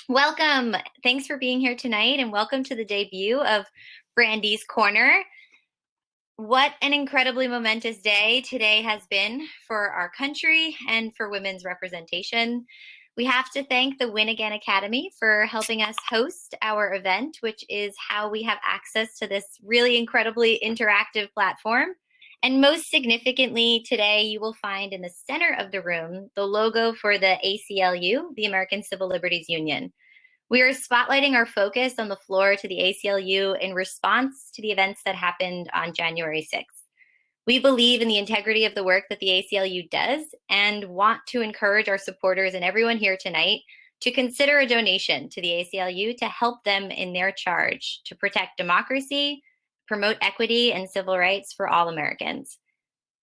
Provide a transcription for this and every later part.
Welcome. Thanks for being here tonight, and welcome to the debut of Brandi's Corner. What an incredibly momentous day today has been for our country and for women's representation. We have to thank the Win Again Academy for helping us host our event, which is how we have access to this really incredibly interactive platform. And most significantly, today you will find in the center of the room the logo for the ACLU, the American Civil Liberties Union. We are spotlighting our focus on the floor to the ACLU in response to the events that happened on January 6th. We believe in the integrity of the work that the ACLU does and want to encourage our supporters and everyone here tonight to consider a donation to the ACLU to help them in their charge to protect democracy, promote equity and civil rights for all Americans.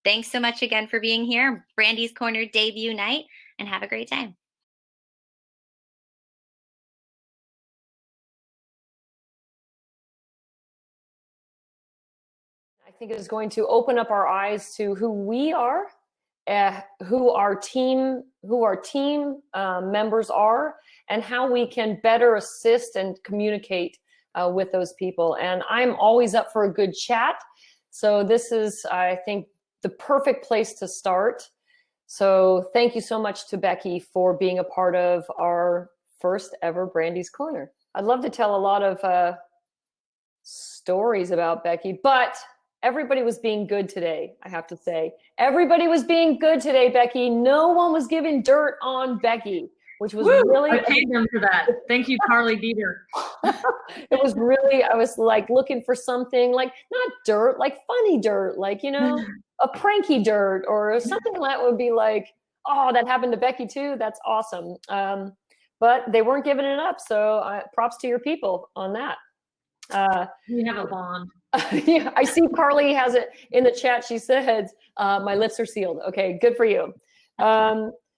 Thanks so much again for being here. Brandi's Corner debut night, and have a great time. I think it is going to open up our eyes to who we are, who our team members are, and how we can better assist and communicate with those people. And I'm always up for a good chat. So this is, I think, the perfect place to start. So thank you so much to Becky for being a part of our first ever Brandi's Corner. I'd love to tell a lot of stories about Becky, but everybody was being good today, I have to say. Everybody was being good today, Becky. No one was giving dirt on Becky, which was really— I paid them for that. Thank you, Carly Dieter. It was really, I was like looking for something like, not dirt, like funny dirt, like, you know, a pranky dirt or something that would be like, oh, that happened to Becky too. That's awesome. But they weren't giving it up. So props to your people on that. We have a bond. Yeah, I see Carly has it in the chat. She said, my lips are sealed. Okay, good for you.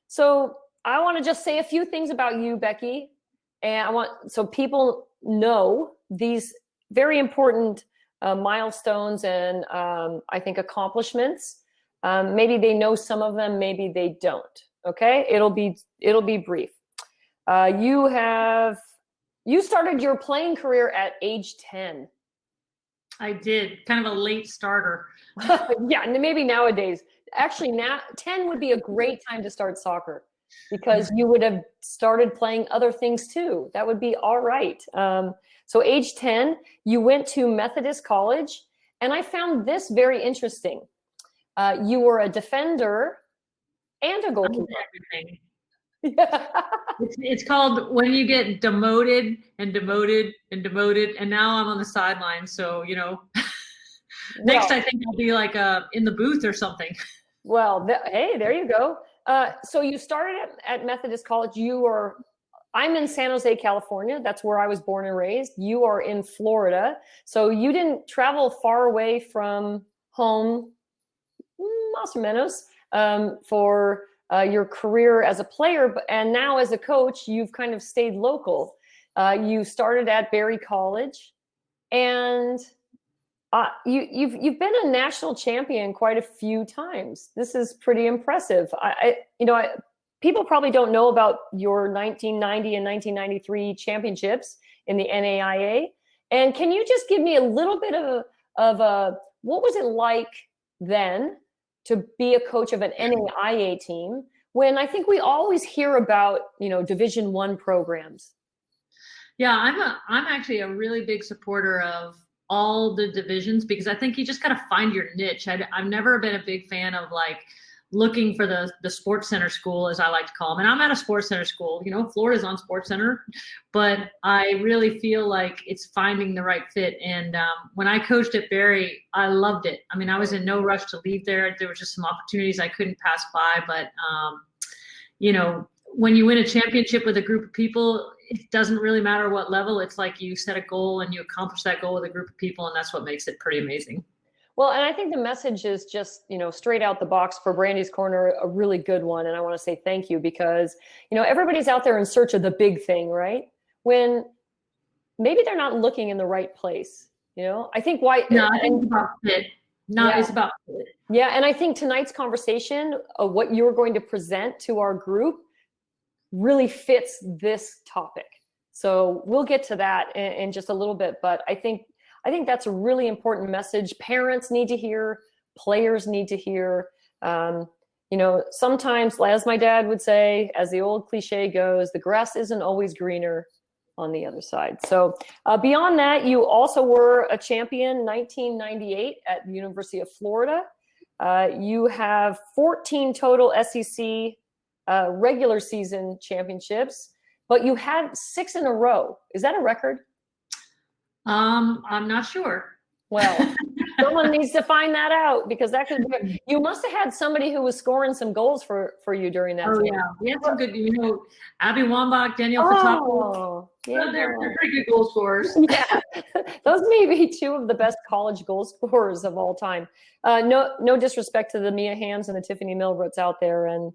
So I want to just say a few things about you, Becky. And I want, so people know these very important milestones and I think accomplishments. Maybe they know some of them, maybe they don't. Okay, it'll be brief. You started your playing career at age 10. I did, kind of a late starter. Yeah, maybe nowadays. Actually, now 10 would be a great time to start soccer because you would have started playing other things too. That would be all right. So age 10, you went to Methodist College, and I found this very interesting. You were a defender and a goalkeeper. Everything. Yeah. It's called when you get demoted and demoted and demoted, and now I'm on the sideline. So, you know, next I think I'll be like in the booth or something. Well, hey, there you go. So you started at Methodist College. I'm in San Jose, California. That's where I was born and raised. You are in Florida. So you didn't travel far away from home, más o menos, for your career as a player, and now as a coach, you've kind of stayed local. You started at Berry College, and you've been a national champion quite a few times. This is pretty impressive. People probably don't know about your 1990 and 1993 championships in the NAIA. And can you just give me a little bit of what was it like then to be a coach of an NAIA team when I think we always hear about, Division I programs? Yeah, I'm actually a really big supporter of all the divisions because I think you just got to find your niche. I've never been a big fan of like looking for the sports center school, as I like to call them. And I'm at a sports center school, Florida's on sports center, but I really feel like it's finding the right fit. And when I coached at Berry, I loved it. I mean, I was in no rush to leave there. There were just some opportunities I couldn't pass by, but when you win a championship with a group of people, it doesn't really matter what level. It's like you set a goal and you accomplish that goal with a group of people, and that's what makes it pretty amazing. Well, and I think the message is just, straight out the box for Brandi's Corner, a really good one. And I want to say thank you because, everybody's out there in search of the big thing, right? When maybe they're not looking in the right place, I think why— No, I think it's about fit. It's about fit. Yeah, and I think tonight's conversation of what you're going to present to our group really fits this topic. So we'll get to that in just a little bit, but I think that's a really important message. Parents need to hear, players need to hear. Sometimes, as my dad would say, as the old cliche goes, the grass isn't always greener on the other side. So beyond that, you also were a champion 1998 at the University of Florida. You have 14 total SEC regular season championships, but you had 6 in a row. Is that a record? I'm not sure. Well, someone needs to find that out, because that could be, you must have had somebody who was scoring some goals for you during that time. Yeah, we had some good, Abby Wambach, Danielle Fatapo. Yeah, they're pretty good goal scorers. Yeah, those may be 2 of the best college goal scorers of all time. No disrespect to the Mia Hams and the Tiffany Milbrets out there, and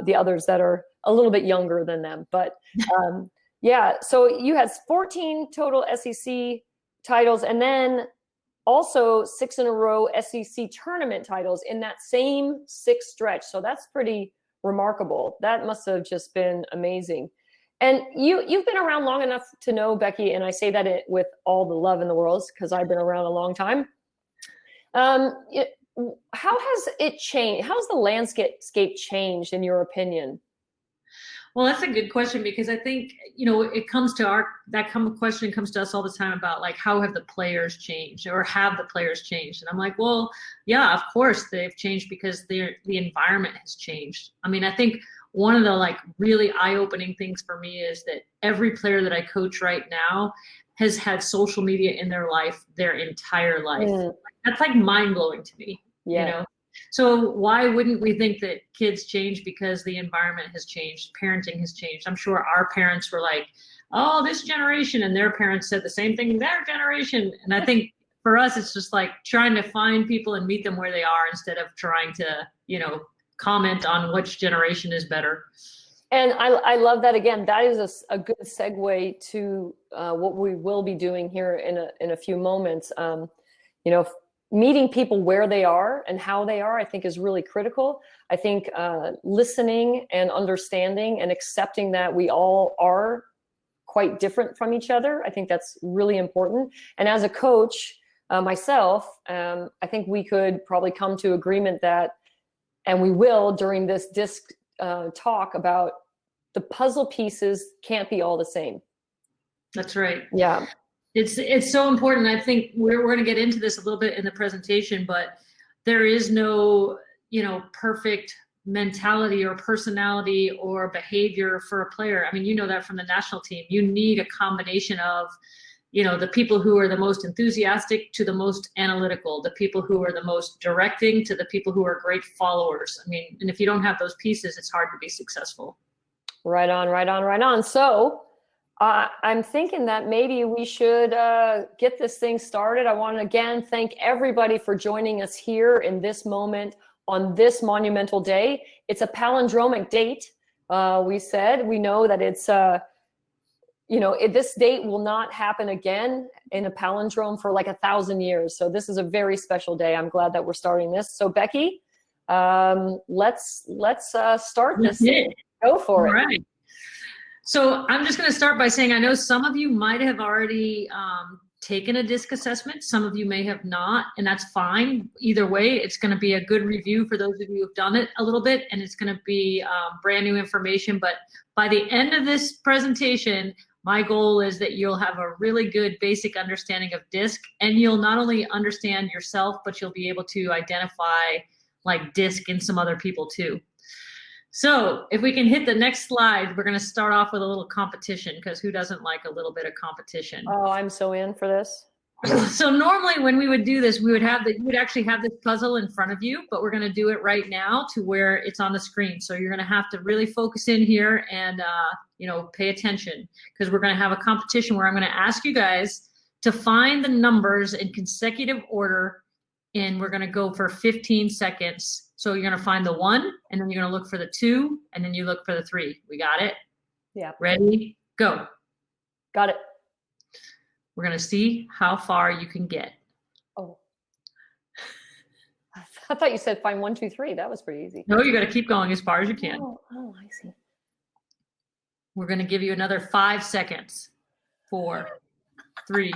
the others that are a little bit younger than them. But yeah, so you had 14 total SEC titles, and then also 6 in a row SEC tournament titles in that same 6 stretch. So that's pretty remarkable. That must have just been amazing. And you've been around long enough to know, Becky, and I say that with all the love in the world, because I've been around a long time. How has it changed? How's the landscape changed, in your opinion? Well, that's a good question, because I think, it comes to question comes to us all the time about, like, how have the players changed, or have the players changed? And I'm like, well, yeah, of course they've changed, because the environment has changed. I mean, I think one of the really eye-opening things for me is that every player that I coach right now has had social media in their life their entire life. That's mind-blowing to me. Yeah. So why wouldn't we think that kids change because the environment has changed, parenting has changed? I'm sure our parents were like, oh, this generation, and their parents said the same thing, their generation. And I think for us, it's just trying to find people and meet them where they are, instead of trying to, comment on which generation is better. And I love that. Again, that is a good segue to what we will be doing here in a few moments. Meeting people where they are and how they are, I think, is really critical. I think listening and understanding and accepting that we all are quite different from each other, I think that's really important. And as a coach myself, I think we could probably come to agreement that, and we will during this DiSC talk, about the puzzle pieces can't be all the same. That's right. Yeah. It's so important. I think we're going to get into this a little bit in the presentation, but there is no, perfect mentality or personality or behavior for a player. I mean, you know that from the national team. You need a combination of, the people who are the most enthusiastic to the most analytical, the people who are the most directing to the people who are great followers. I mean, and if you don't have those pieces, it's hard to be successful. Right on. So I'm thinking that maybe we should get this thing started. I want to again thank everybody for joining us here in this moment on this monumental day. It's a palindromic date. We know that it's, this date will not happen again in a palindrome for 1,000 years. So this is a very special day. I'm glad that we're starting this. So Becky, let's start this. Go for it. All right. So I'm just going to start by saying, I know some of you might have already taken a DiSC assessment. Some of you may have not, and that's fine. Either way, it's going to be a good review for those of you who've done it a little bit, and it's going to be brand new information. But by the end of this presentation, my goal is that you'll have a really good basic understanding of DiSC, and you'll not only understand yourself, but you'll be able to identify DiSC in some other people too. So if we can hit the next slide, we're going to start off with a little competition, because who doesn't like a little bit of competition? Oh, I'm so in for this. So normally when we would do this, you would actually have this puzzle in front of you, but we're going to do it right now to where it's on the screen. So you're going to have to really focus in here and, pay attention, because we're going to have a competition where I'm going to ask you guys to find the numbers in consecutive order, and we're going to go for 15 seconds. So you're going to find the 1, and then you're going to look for the 2, and then you look for the 3. We got it? Yeah. Ready? Go. Got it. We're going to see how far you can get. Oh. I thought you said find 1, 2, 3. That was pretty easy. No, you got to keep going as far as you can. Oh, I see. We're going to give you another 5 seconds. 4, 3,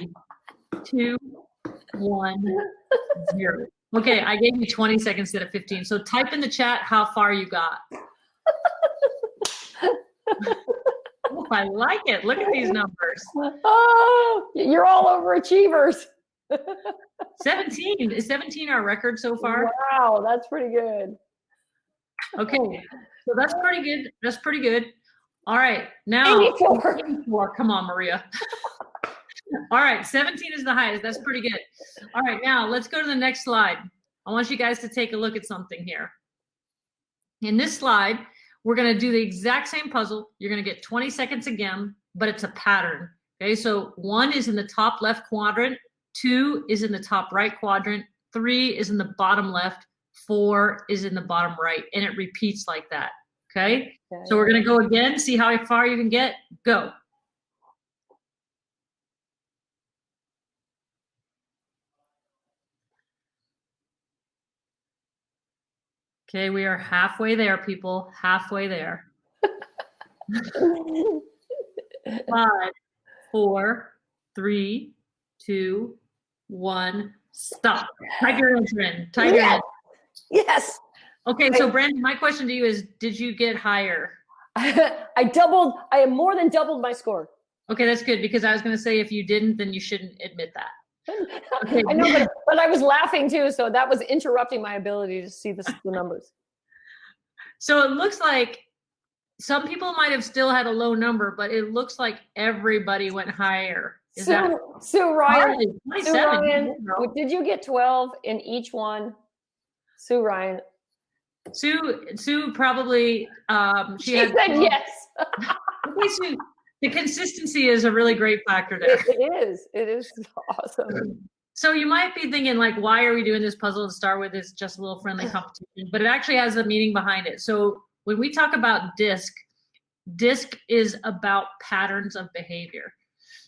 2, 1, 0. Okay, I gave you 20 seconds instead of 15. So type in the chat how far you got. Oh, I like it. Look at these numbers. Oh, you're all overachievers. 17. Is 17 our record so far? Wow, that's pretty good. Okay, so that's pretty good. That's pretty good. All right, now 84. 84. Come on, Maria. All right, 17 is the highest. That's pretty good. All right, now let's go to the next slide. I want you guys to take a look at something here. In this slide, we're going to do the exact same puzzle. You're going to get 20 seconds again, but it's a pattern. Okay, so 1 is in the top left quadrant, 2 is in the top right quadrant, 3 is in the bottom left, 4 is in the bottom right, and it repeats like that. Okay, so we're going to go again, see how far you can get. Go. Okay, we are halfway there, people. Halfway there. 5, 4, 3, 2, 1. Stop. Type your answer in. Type your answer. Yes. Okay, so Brandi, my question to you is, did you get higher? I more than doubled my score. Okay, that's good, because I was going to say if you didn't, then you shouldn't admit that. Okay. I know, but I was laughing too, so that was interrupting my ability to see the numbers. So it looks like some people might have still had a low number, but it looks like everybody went higher. Is that Sue Ryan? 27? Sue Ryan, did you get 12 in each one? Sue Ryan. Sue probably she said yes. Okay, Sue, the consistency is a really great factor there. It is awesome. So you might be thinking, like, why are we doing this puzzle to start with? It's just a little friendly competition, but it actually has a meaning behind it. So when we talk about DiSC is about patterns of behavior.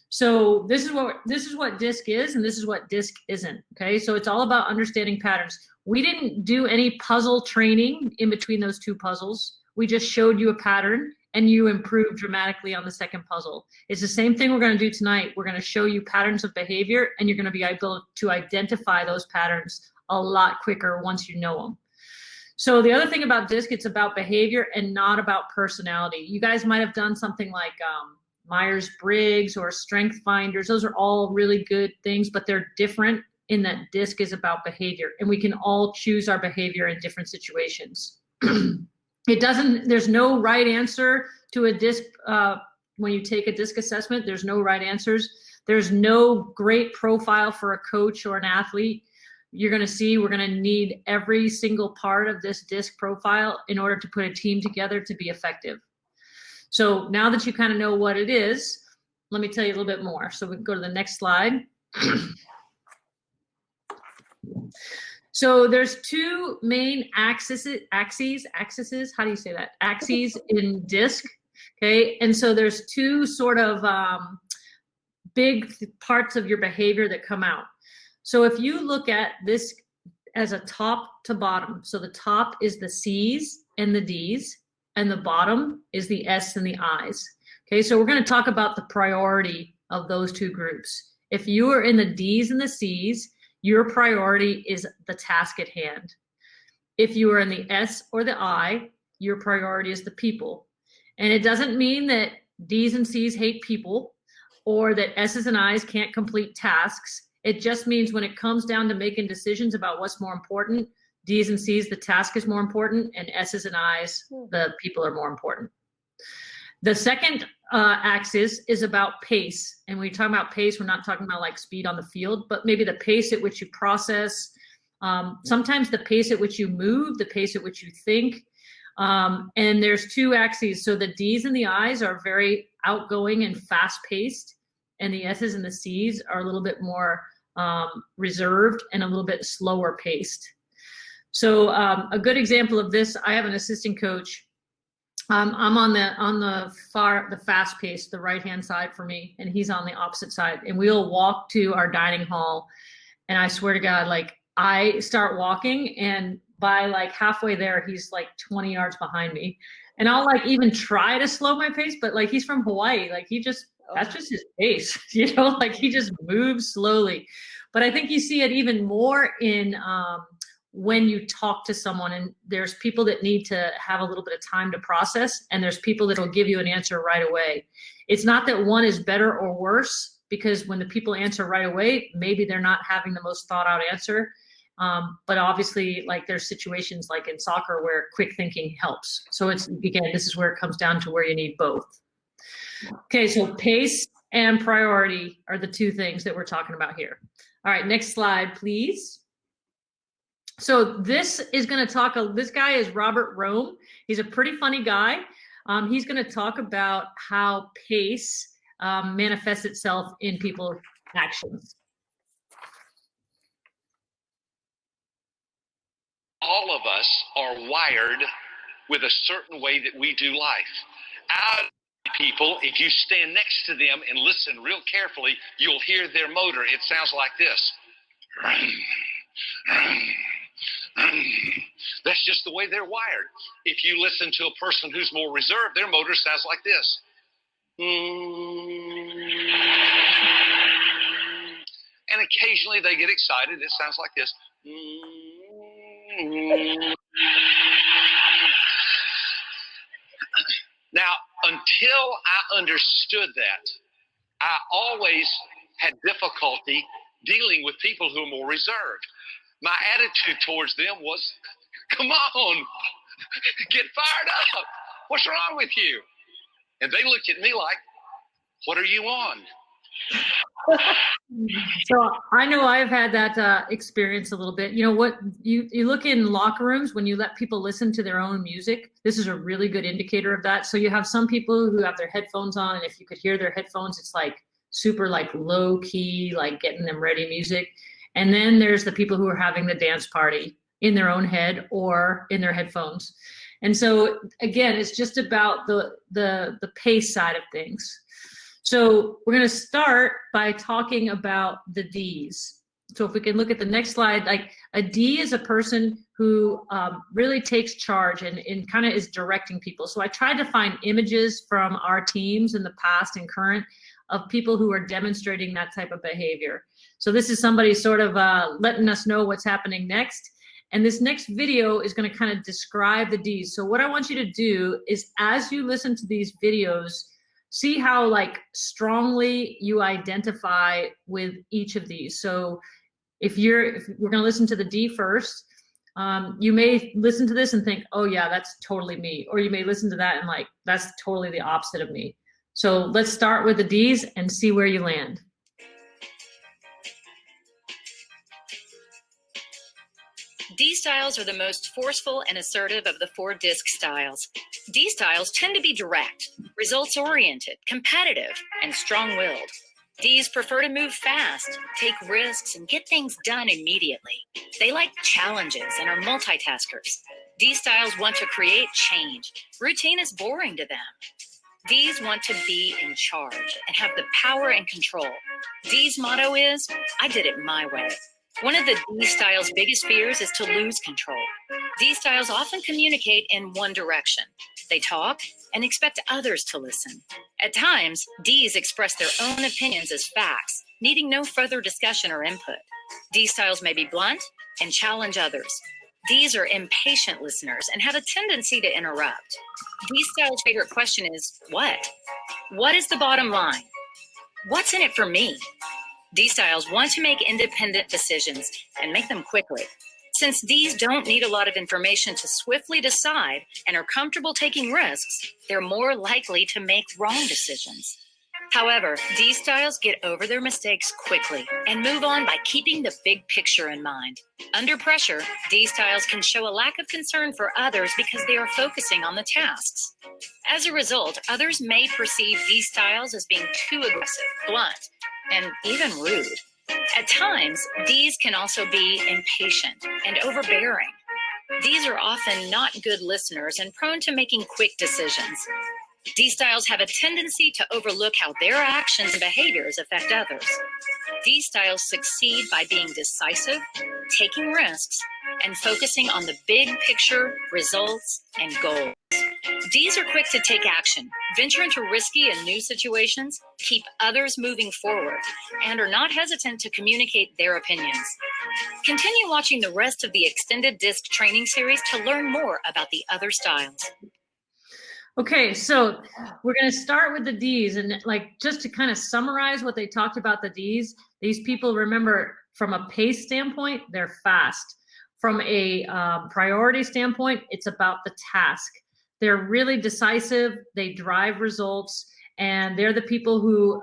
So this is what DiSC is, and this is what DiSC isn't. Okay, so it's all about understanding patterns. We didn't do any puzzle training in between those two puzzles. We just showed you a pattern, and you improved dramatically on the second puzzle. It's the same thing we're going to do tonight. We're going to show you patterns of behavior, and you're going to be able to identify those patterns a lot quicker once you know them. So the other thing about DiSC, it's about behavior and not about personality. You guys might have done something like Myers-Briggs or Strength Finders. Those are all really good things, but they're different in that DiSC is about behavior, and we can all choose our behavior in different situations. There's no right answer to a DiSC. When you take a DiSC assessment, there's no right answers. There's no great profile for a coach or an athlete. You're going to see we're going to need every single part of this DiSC profile in order to put a team together to be effective. So now that you kind of know what it is, let me tell you a little bit more. So we can go to the next slide. So there's two main axes, how do you say that? Axes in DiSC, okay? And so there's two sort of big parts of your behavior that come out. So if you look at this as a top to bottom, so the top is the C's and the D's, and the bottom is the S and the I's. Okay, so we're going to talk about the priority of those two groups. If you are in the D's and the C's, your priority is the task at hand. If you are in the S or the I, your priority is the people. And it doesn't mean that D's and C's hate people or that S's and I's can't complete tasks. It just means when it comes down to making decisions about what's more important, D's and C's, the task is more important, and S's and I's, the people are more important. The second axis is about pace. And when we talk about pace, we're not talking about like speed on the field, but maybe the pace at which you process, sometimes the pace at which you move, the pace at which you think. And there's two axes. So the D's and the I's are very outgoing and fast paced, and the S's and the C's are a little bit more reserved and a little bit slower paced. So a good example of this, I have an assistant coach. I'm on the fast pace, the right-hand side for me, and he's on the opposite side. And we'll walk to our dining hall, and I swear to God, like I start walking, and by like halfway there, he's like 20 yards behind me. And I'll like even try to slow my pace, but like he's from Hawaii, like that's just his pace, like he just moves slowly. But I think you see it even more in when you talk to someone, and there's people that need to have a little bit of time to process, and there's people that'll give you an answer right away. It's not that one is better or worse, because when the people answer right away, maybe they're not having the most thought out answer. But obviously, like there's situations like in soccer where quick thinking helps. So it's, again, this is where it comes down to where you need both. Okay, so pace and priority are the two things that we're talking about here. All right, next slide, please. So this is going to talk, this guy is Robert Rome. He's a pretty funny guy. He's going to talk about how pace manifests itself in people's actions. All of us are wired with a certain way that we do life. Our people, if you stand next to them and listen real carefully, you'll hear their motor. It sounds like this. That's just the way they're wired. If you listen to a person who's more reserved, their motor sounds like this. And occasionally they get excited. It sounds like this. Now, until I understood that, I always had difficulty dealing with people who are more reserved. My attitude towards them was, come on, get fired up. What's wrong with you? And they looked at me like, what are you on? So I know I've had that experience a little bit. You know what, you look in locker rooms when you let people listen to their own music. This is a really good indicator of that. So you have some people who have their headphones on, and if you could hear their headphones, it's like super like low key, like getting them ready music. And then there's the people who are having the dance party in their own head or in their headphones. And so again, it's just about the pace side of things. So we're going to start by talking about the Ds. So if we can look at the next slide, like a D is a person who really takes charge and kind of is directing people. So I tried to find images from our teams in the past and current of people who are demonstrating that type of behavior. So this is somebody sort of letting us know what's happening next. And this next video is going to kind of describe the Ds. So what I want you to do is, as you listen to these videos, see how like strongly you identify with each of these. So if we're going to listen to the D first, you may listen to this and think, oh yeah, that's totally me. Or you may listen to that and like, that's totally the opposite of me. So let's start with the Ds and see where you land. D styles are the most forceful and assertive of the 4 DiSC styles. D styles tend to be direct, results-oriented, competitive, and strong-willed. Ds prefer to move fast, take risks, and get things done immediately. They like challenges and are multitaskers. D styles want to create change. Routine is boring to them. Ds want to be in charge and have the power and control. D's motto is, I did it my way. One of the D style's biggest fears is to lose control. D styles often communicate in one direction. They talk and expect others to listen. At times, Ds express their own opinions as facts, needing no further discussion or input. D styles may be blunt and challenge others. Ds are impatient listeners and have a tendency to interrupt. D style's favorite question is, what? What is the bottom line? What's in it for me? D styles want to make independent decisions and make them quickly. Since Ds don't need a lot of information to swiftly decide and are comfortable taking risks, they're more likely to make wrong decisions. However, D styles get over their mistakes quickly and move on by keeping the big picture in mind. Under pressure, D styles can show a lack of concern for others because they are focusing on the tasks. As a result, others may perceive D styles as being too aggressive, blunt, and even rude. At times, Ds can also be impatient and overbearing. Ds are often not good listeners and prone to making quick decisions. D styles have a tendency to overlook how their actions and behaviors affect others. D styles succeed by being decisive, taking risks, and focusing on the big picture, results, and goals. Ds are quick to take action, venture into risky and new situations, keep others moving forward, and are not hesitant to communicate their opinions. Continue watching the rest of the extended DiSC training series to learn more about the other styles. Okay, so we're going to start with the Ds, and like just to kind of summarize what they talked about the Ds, these people, remember, from a pace standpoint, they're fast. From a priority standpoint, it's about the task. They're really decisive, they drive results, and they're the people who,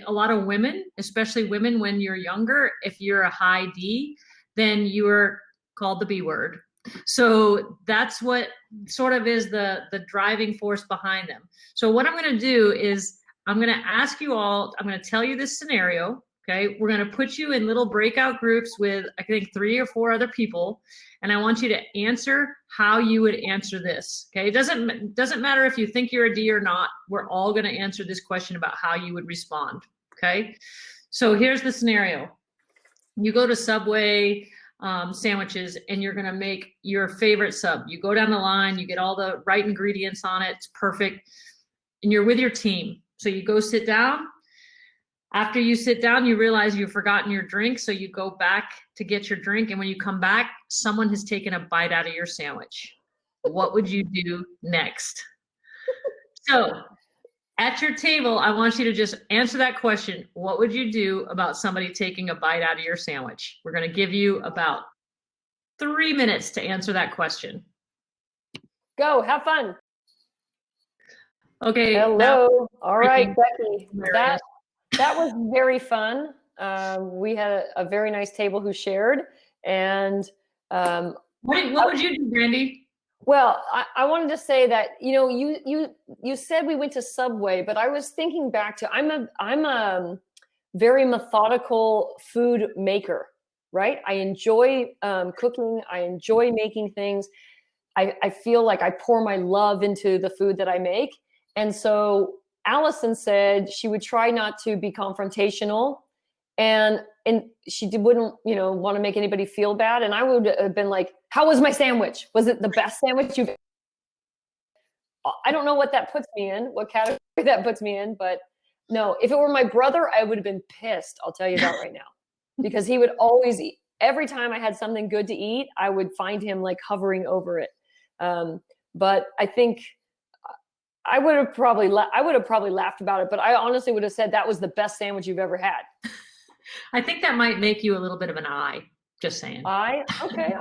a lot of women, especially women when you're younger, if you're a high D, then you're called the B word. So that's what sort of is the driving force behind them. So what I'm going to do is I'm going to ask you all, I'm going to tell you this scenario. Okay. We're going to put you in little breakout groups with, I think, 3 or 4 other people. And I want you to answer how you would answer this. Okay. It doesn't matter if you think you're a D or not. We're all going to answer this question about how you would respond. Okay. So here's the scenario. You go to Subway, sandwiches, and you're going to make your favorite sub. You go down the line, you get all the right ingredients on it. It's perfect. And you're with your team. So you go sit down. After you sit down, you realize you've forgotten your drink. So you go back to get your drink. And when you come back, someone has taken a bite out of your sandwich. What would you do next? So at your table, I want you to just answer that question. What would you do about somebody taking a bite out of your sandwich? We're going to give you about 3 minutes to answer that question. Go, have fun. Okay. Hello. All right, Becky. That was very fun. We had a very nice table who shared. And what would you do, Brandi? Well, I wanted to say that, you said we went to Subway, but I was thinking back to, I'm a very methodical food maker, right? I enjoy cooking. I enjoy making things. I feel like I pour my love into the food that I make. And so Allison said she would try not to be confrontational, and she wouldn't, want to make anybody feel bad. And I would have been like, how was my sandwich? Was it the best sandwich you've? I don't know what that puts me in, what category that puts me in, but no, if it were my brother, I would have been pissed. I'll tell you that right now, because he would always eat. Every time I had something good to eat, I would find him like hovering over it. But I think I would have probably laughed about it, but I honestly would have said that was the best sandwich you've ever had. I think that might make you a little bit of an I, just saying. Okay,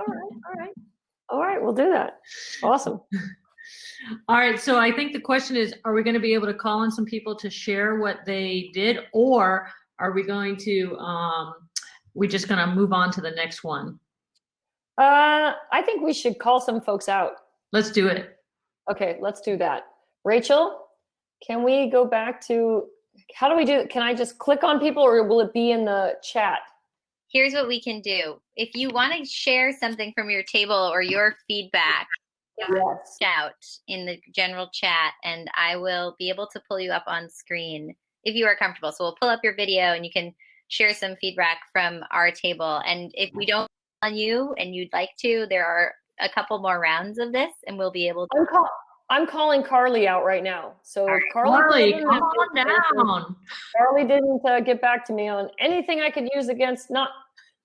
all right, we'll do that. Awesome. All right, so I think the question is, are we going to be able to call on some people to share what they did, or are we going to, we just going to move on to the next one? I think we should call some folks out. Let's do it. Okay, let's do that. Rachel, can we go back to, how do we do it? Can I just click on people, or will it be in the chat? Here's what we can do. If you want to share something from your table or your feedback, yes, shout in the general chat, and I will be able to pull you up on screen if you are comfortable. So we'll pull up your video and you can share some feedback from our table. And if we don't call on you and you'd like to, there are a couple more rounds of this, and we'll be able to. I'm calling Carly out right now. So right. Carly, come on down. Carly didn't get back to me on anything I could use against, not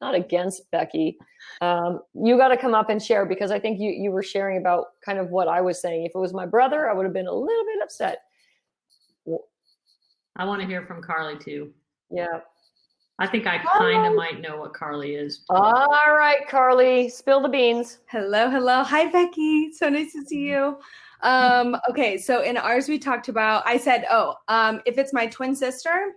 against Becky. You got to come up and share, because I think you were sharing about kind of what I was saying. If it was my brother, I would have been a little bit upset. I want to hear from Carly too. Yeah. I think I kind of might know what Carly is. All right, Carly, spill the beans. Hello. Hi, Becky. So nice to see you. Okay, so in ours we talked about, I said, if it's my twin sister,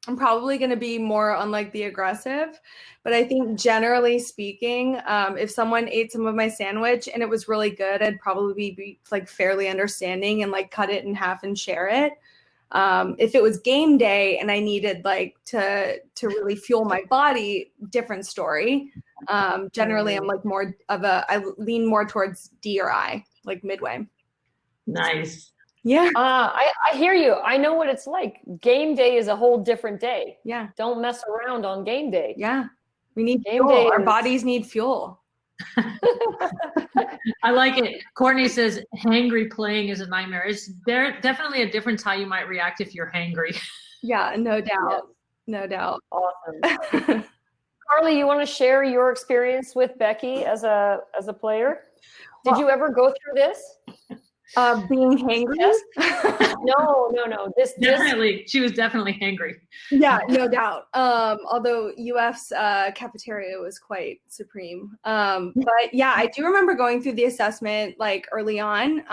I'm probably going to be more on like the aggressive, but I think generally speaking, if someone ate some of my sandwich and it was really good, I'd probably be like fairly understanding and like cut it in half and share it. If it was game day and I needed like to really fuel my body, different story. Generally I'm like I lean more towards D or I, like midway. Nice. Yeah. I hear you. I know what it's like. Game day is a whole different day. Yeah. Don't mess around on game day. Yeah. We need Game fuel. day Our is- bodies need fuel. I like it. Courtney says hangry playing is a nightmare. It's there definitely a difference how you might react if you're hangry. Yeah, no doubt. Yes. No doubt. Awesome. Carly, you want to share your experience with Becky as a player? Did you ever go through this? Being hangry? Yes. No. This Definitely, she was definitely hangry. Yeah, no doubt. Although UF's cafeteria was quite supreme. But yeah, I do remember going through the assessment like early on.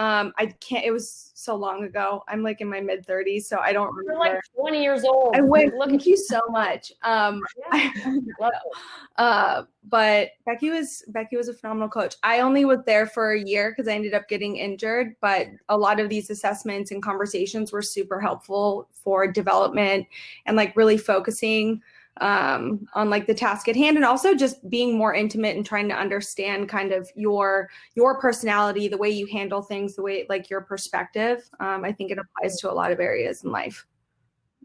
It was so long ago. I'm like in my mid 30s, so I don't You're remember. like 20 years old. I went, Look thank at you so much. Yeah, love it. But Becky was a phenomenal coach. I only was there for a year because I ended up getting injured, but a lot of these assessments and conversations were super helpful for development and like really focusing on like the task at hand, and also just being more intimate and trying to understand kind of your personality, the way you handle things, the way like your perspective. I think it applies to a lot of areas in life.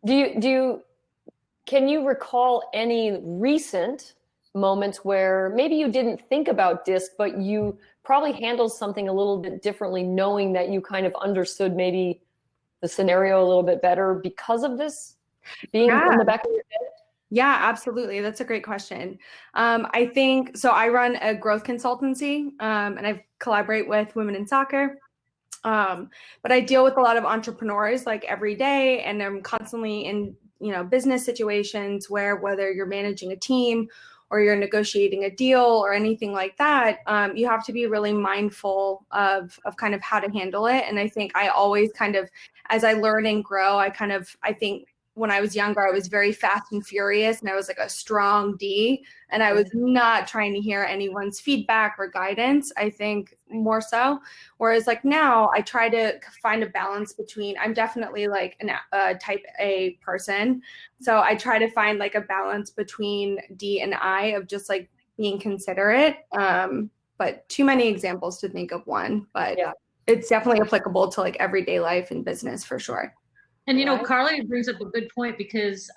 Can you recall any recent moments where maybe you didn't think about DiSC, but you probably handled something a little bit differently, knowing that you kind of understood maybe the scenario a little bit better because of this being in the back of your head? Yeah, absolutely. That's a great question. I think, so I run a growth consultancy, and I collaborate with women in soccer. But I deal with a lot of entrepreneurs like every day, and I'm constantly in, business situations where whether you're managing a team or you're negotiating a deal or anything like that, you have to be really mindful of kind of how to handle it. And I think I always kind of, as I learn and grow, I think when I was younger, I was very fast and furious, and I was like a strong D, and I was not trying to hear anyone's feedback or guidance, I think more so. Whereas like now I try to find a balance between, I'm definitely like a type A person. So I try to find like a balance between D and I of just like being considerate. But too many examples to think of one, but yeah, it's definitely applicable to like everyday life and business for sure. And, Carly brings up a good point, because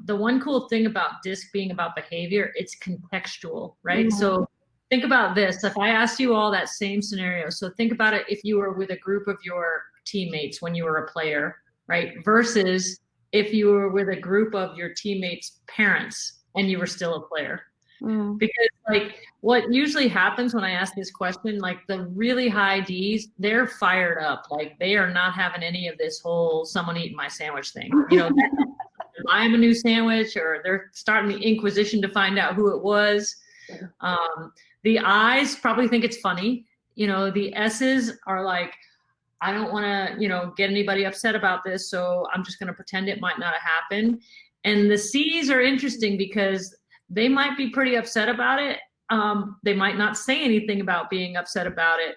the one cool thing about DiSC being about behavior, it's contextual, right? Mm-hmm. So think about this. If I asked you all that same scenario, so think about it if you were with a group of your teammates when you were a player, right? Versus if you were with a group of your teammates' parents and you were still a player. Mm. Because like what usually happens when I ask this question, like the really high Ds, they're fired up. Like they are not having any of this whole someone eating my sandwich thing. They're buying a new sandwich, or they're starting the inquisition to find out who it was. The I's probably think it's funny. The S's are like, I don't want to, get anybody upset about this, so I'm just going to pretend it might not have happened. And the C's are interesting because they might be pretty upset about it. They might not say anything about being upset about it,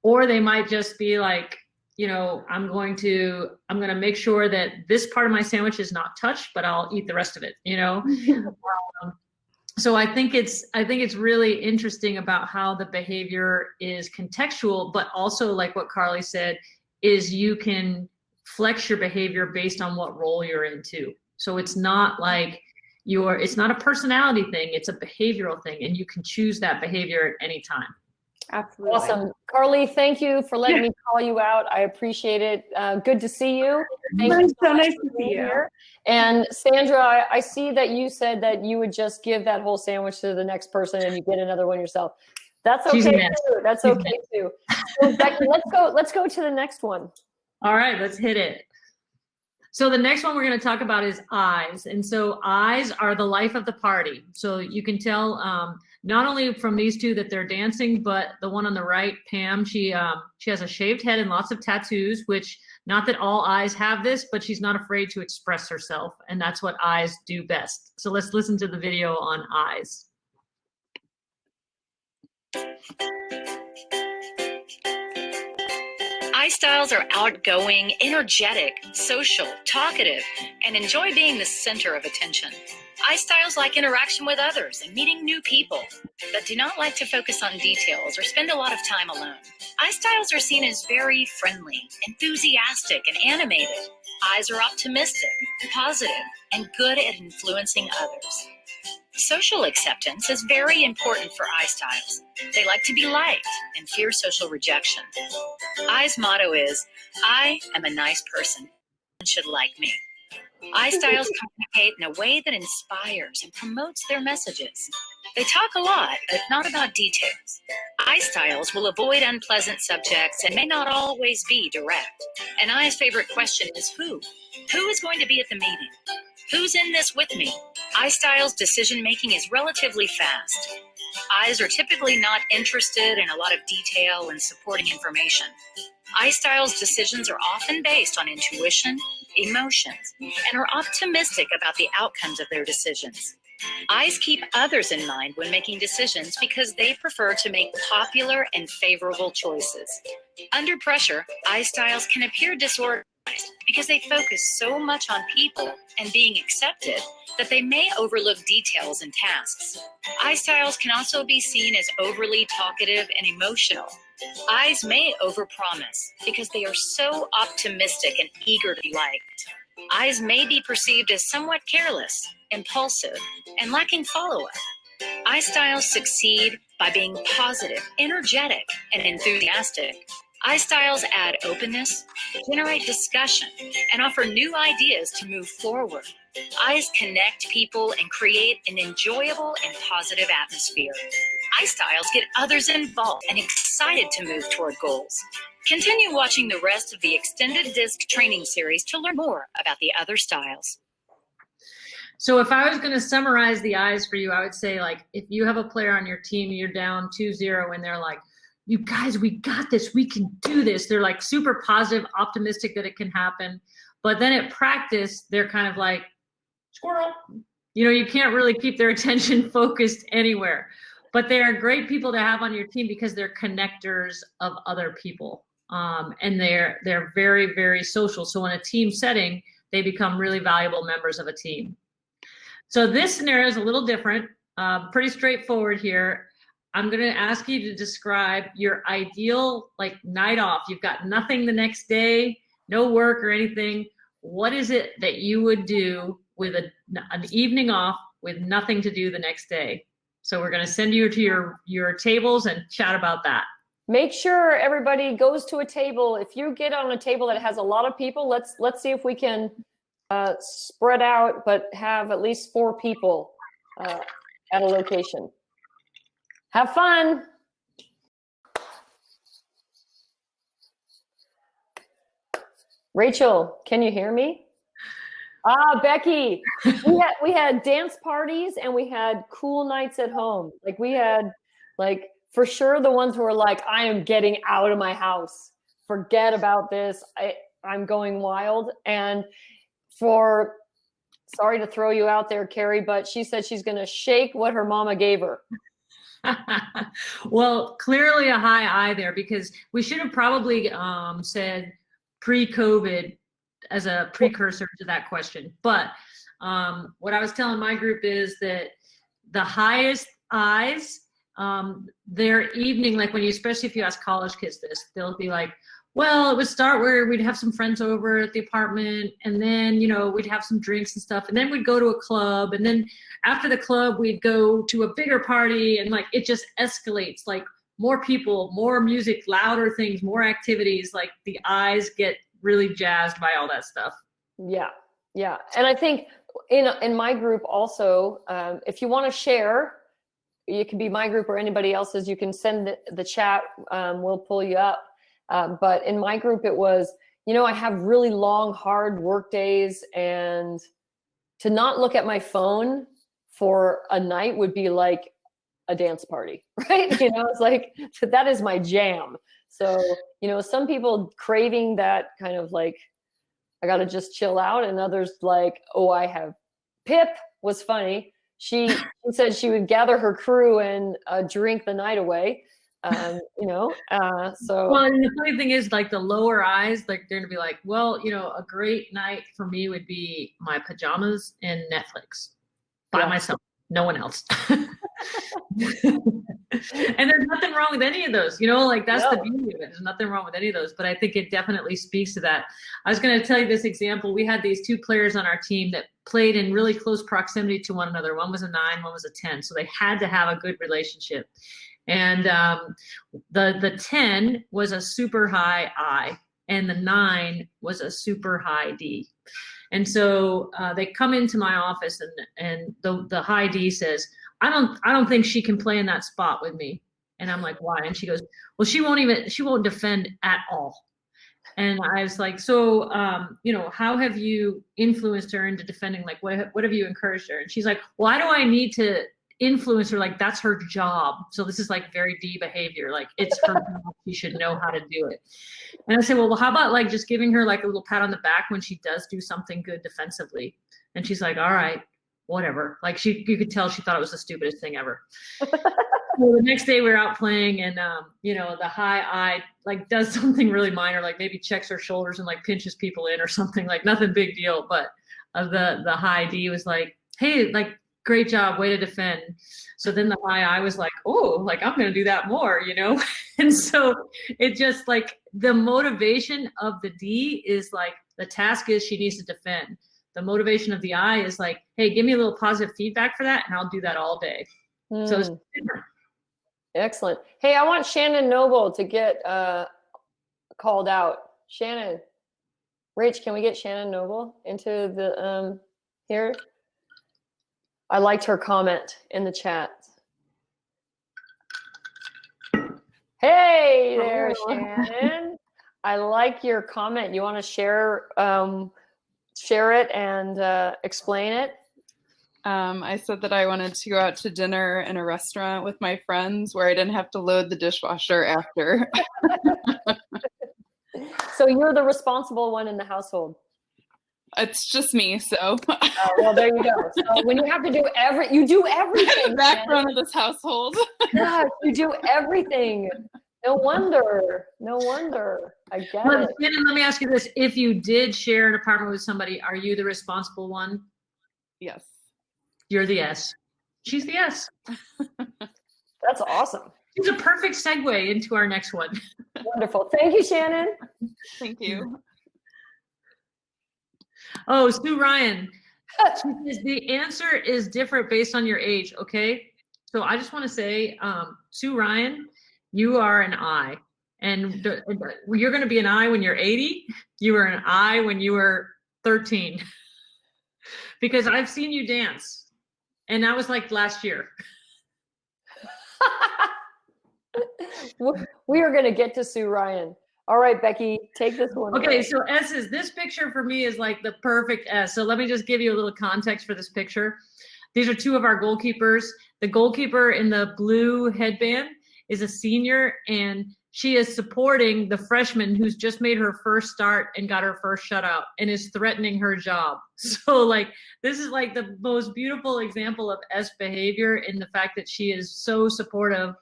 or they might just be like, I'm going to make sure that this part of my sandwich is not touched, but I'll eat the rest of it. So I think it's really interesting about how the behavior is contextual, but also like what Carly said, is you can flex your behavior based on what role you're in too. So it's not like it's not a personality thing, it's a behavioral thing, and you can choose that behavior at any time. Absolutely. Awesome. Carly, thank you for letting me call you out. I appreciate it. Good to see you. Thank you so nice to see you here. And Sandra, I see that you said that you would just give that whole sandwich to the next person and you get another one yourself. That's okay too. That's okay too. So Becky, let's go to the next one. All right, let's hit it. So the next one we're going to talk about is eyes. And so eyes are the life of the party. So you can tell not only from these two that they're dancing, but the one on the right, Pam, she has a shaved head and lots of tattoos, which not that all eyes have this, but she's not afraid to express herself. And that's what eyes do best. So let's listen to the video on eyes. Eye styles are outgoing, energetic, social, talkative, and enjoy being the center of attention. I styles like interaction with others and meeting new people, but do not like to focus on details or spend a lot of time alone. I styles are seen as very friendly, enthusiastic, and animated. I's are optimistic, positive, and good at influencing others. Social acceptance is very important for I styles. They like to be liked and fear social rejection. I's motto is, I am a nice person and should like me. I styles communicate in a way that inspires and promotes their messages. They talk a lot, but not about details. I styles will avoid unpleasant subjects and may not always be direct. And I's favorite question is who? Who is going to be at the meeting? Who's in this with me? I styles decision making is relatively fast. I's are typically not interested in a lot of detail and supporting information. I styles decisions are often based on intuition, emotions, and are optimistic about the outcomes of their decisions. I's keep others in mind when making decisions because they prefer to make popular and favorable choices. Under pressure, I styles can appear disorganized because they focus so much on people and being accepted that they may overlook details and tasks. I styles can also be seen as overly talkative and emotional. I's may overpromise because they are so optimistic and eager to be liked. I's may be perceived as somewhat careless, impulsive, and lacking follow-up. I styles succeed by being positive, energetic, and enthusiastic. I styles add openness, generate discussion, and offer new ideas to move forward. I's connect people and create an enjoyable and positive atmosphere. I styles get others involved and excited to move toward goals. Continue watching the rest of the extended DiSC training series to learn more about the other styles. So if I was going to summarize the I's for you, I would say, like, if you have a player on your team, you're down 2-0 and they're like, you guys, we got this, we can do this. They're like super positive, optimistic that it can happen. But then at practice, they're kind of like, squirrel. You know, you can't really keep their attention focused anywhere. But they are great people to have on your team because they're connectors of other people. And they're very, very social. So in a team setting, they become really valuable members of a team. So this scenario is a little different, pretty straightforward here. I'm going to ask you to describe your ideal like night off. You've got nothing the next day, no work or anything. What is it that you would do with an evening off with nothing to do the next day? So we're going to send you to your tables and chat about that. Make sure everybody goes to a table. If you get on a table that has a lot of people, let's see if we can spread out, but have at least 4 people at a location. Have fun. Rachel, can you hear me? Becky, we had dance parties and we had cool nights at home. Like we had, like, for sure the ones who were like, I am getting out of my house. Forget about this. I'm going wild. And sorry to throw you out there, Carrie, but she said she's going to shake what her mama gave her. Well, clearly a high I there, because we should have probably said pre-COVID as a precursor to that question. But what I was telling my group is that the highest I's, their evening, like especially if you ask college kids this, they'll be like, well, it would start where we'd have some friends over at the apartment, and then, we'd have some drinks and stuff, and then we'd go to a club, and then after the club, we'd go to a bigger party, and like it just escalates, like more people, more music, louder things, more activities, like the eyes get really jazzed by all that stuff. Yeah. And I think in my group also, if you want to share, it can be my group or anybody else's, you can send the chat, we'll pull you up. But in my group, it was, I have really long, hard work days, and to not look at my phone for a night would be like a dance party, right? It's like, that is my jam. So, some people craving that kind of like, I got to just chill out, and others like, Pip was funny. She said she would gather her crew and drink the night away. So. Well, and the funny thing is, like the lower eyes, like they're gonna be like, well, a great night for me would be my pajamas and Netflix. by myself, no one else. And there's nothing wrong with any of those, like that's the beauty of it. There's nothing wrong with any of those, but I think it definitely speaks to that. I was going to tell you this example. We had these two players on our team that played in really close proximity to one another. One was a 9, one was a 10. So they had to have a good relationship. And the 10 was a super high I, and the 9 was a super high D. And so they come into my office, and the high D says, I don't think she can play in that spot with me. And I'm like, why? And she goes, well, she won't defend at all. And I was like, so, how have you influenced her into defending? Like, what have you encouraged her? And she's like, why do I need to influence her? Like, that's her job. So this is like very D behavior. Like, it's her job. She should know how to do it. And I said, well, how about like just giving her like a little pat on the back when she does do something good defensively? And she's like, all right, whatever. Like you could tell she thought it was the stupidest thing ever. So the next day we were out playing, and the high I like does something really minor, like maybe checks her shoulders and like pinches people in or something, like nothing big deal. But the high D was like, hey, like, great job, way to defend. So then the high I was like, oh, like I'm gonna do that more, And so it just like the motivation of the D is like the task is she needs to defend. The motivation of the I is like, hey, give me a little positive feedback for that, and I'll do that all day. So it's different. Excellent. Hey, I want Shannon Noble to get called out. Shannon, Rach, can we get Shannon Noble into the here? I liked her comment in the chat. Hey there, Shannon. I like your comment. You want to share it and explain it? I said that I wanted to go out to dinner in a restaurant with my friends where I didn't have to load the dishwasher after. So you're the responsible one in the household. It's just me, so. Well, there you go. So when you have to do you do everything. Backbone of this household. Yeah, you do everything. No wonder. I get it. Shannon, let me ask you this. If you did share an apartment with somebody, are you the responsible one? Yes. You're the S. She's the S. That's awesome. She's a perfect segue into our next one. Wonderful. Thank you, Shannon. Thank you. Oh, Sue Ryan. She says the answer is different based on your age, okay? So I just want to say, Sue Ryan, you are an I. And you're going to be an I when you're 80. You were an I when you were 13. Because I've seen you dance. And that was like last year. We are going to get to Sue Ryan. All right, Becky, take this one. Okay, so this picture for me is like the perfect S. So let me just give you a little context for this picture. These are two of our goalkeepers. The goalkeeper in the blue headband is a senior, and she is supporting the freshman who's just made her first start and got her first shutout and is threatening her job. So like, this is like the most beautiful example of S behavior in the fact that she is so supportive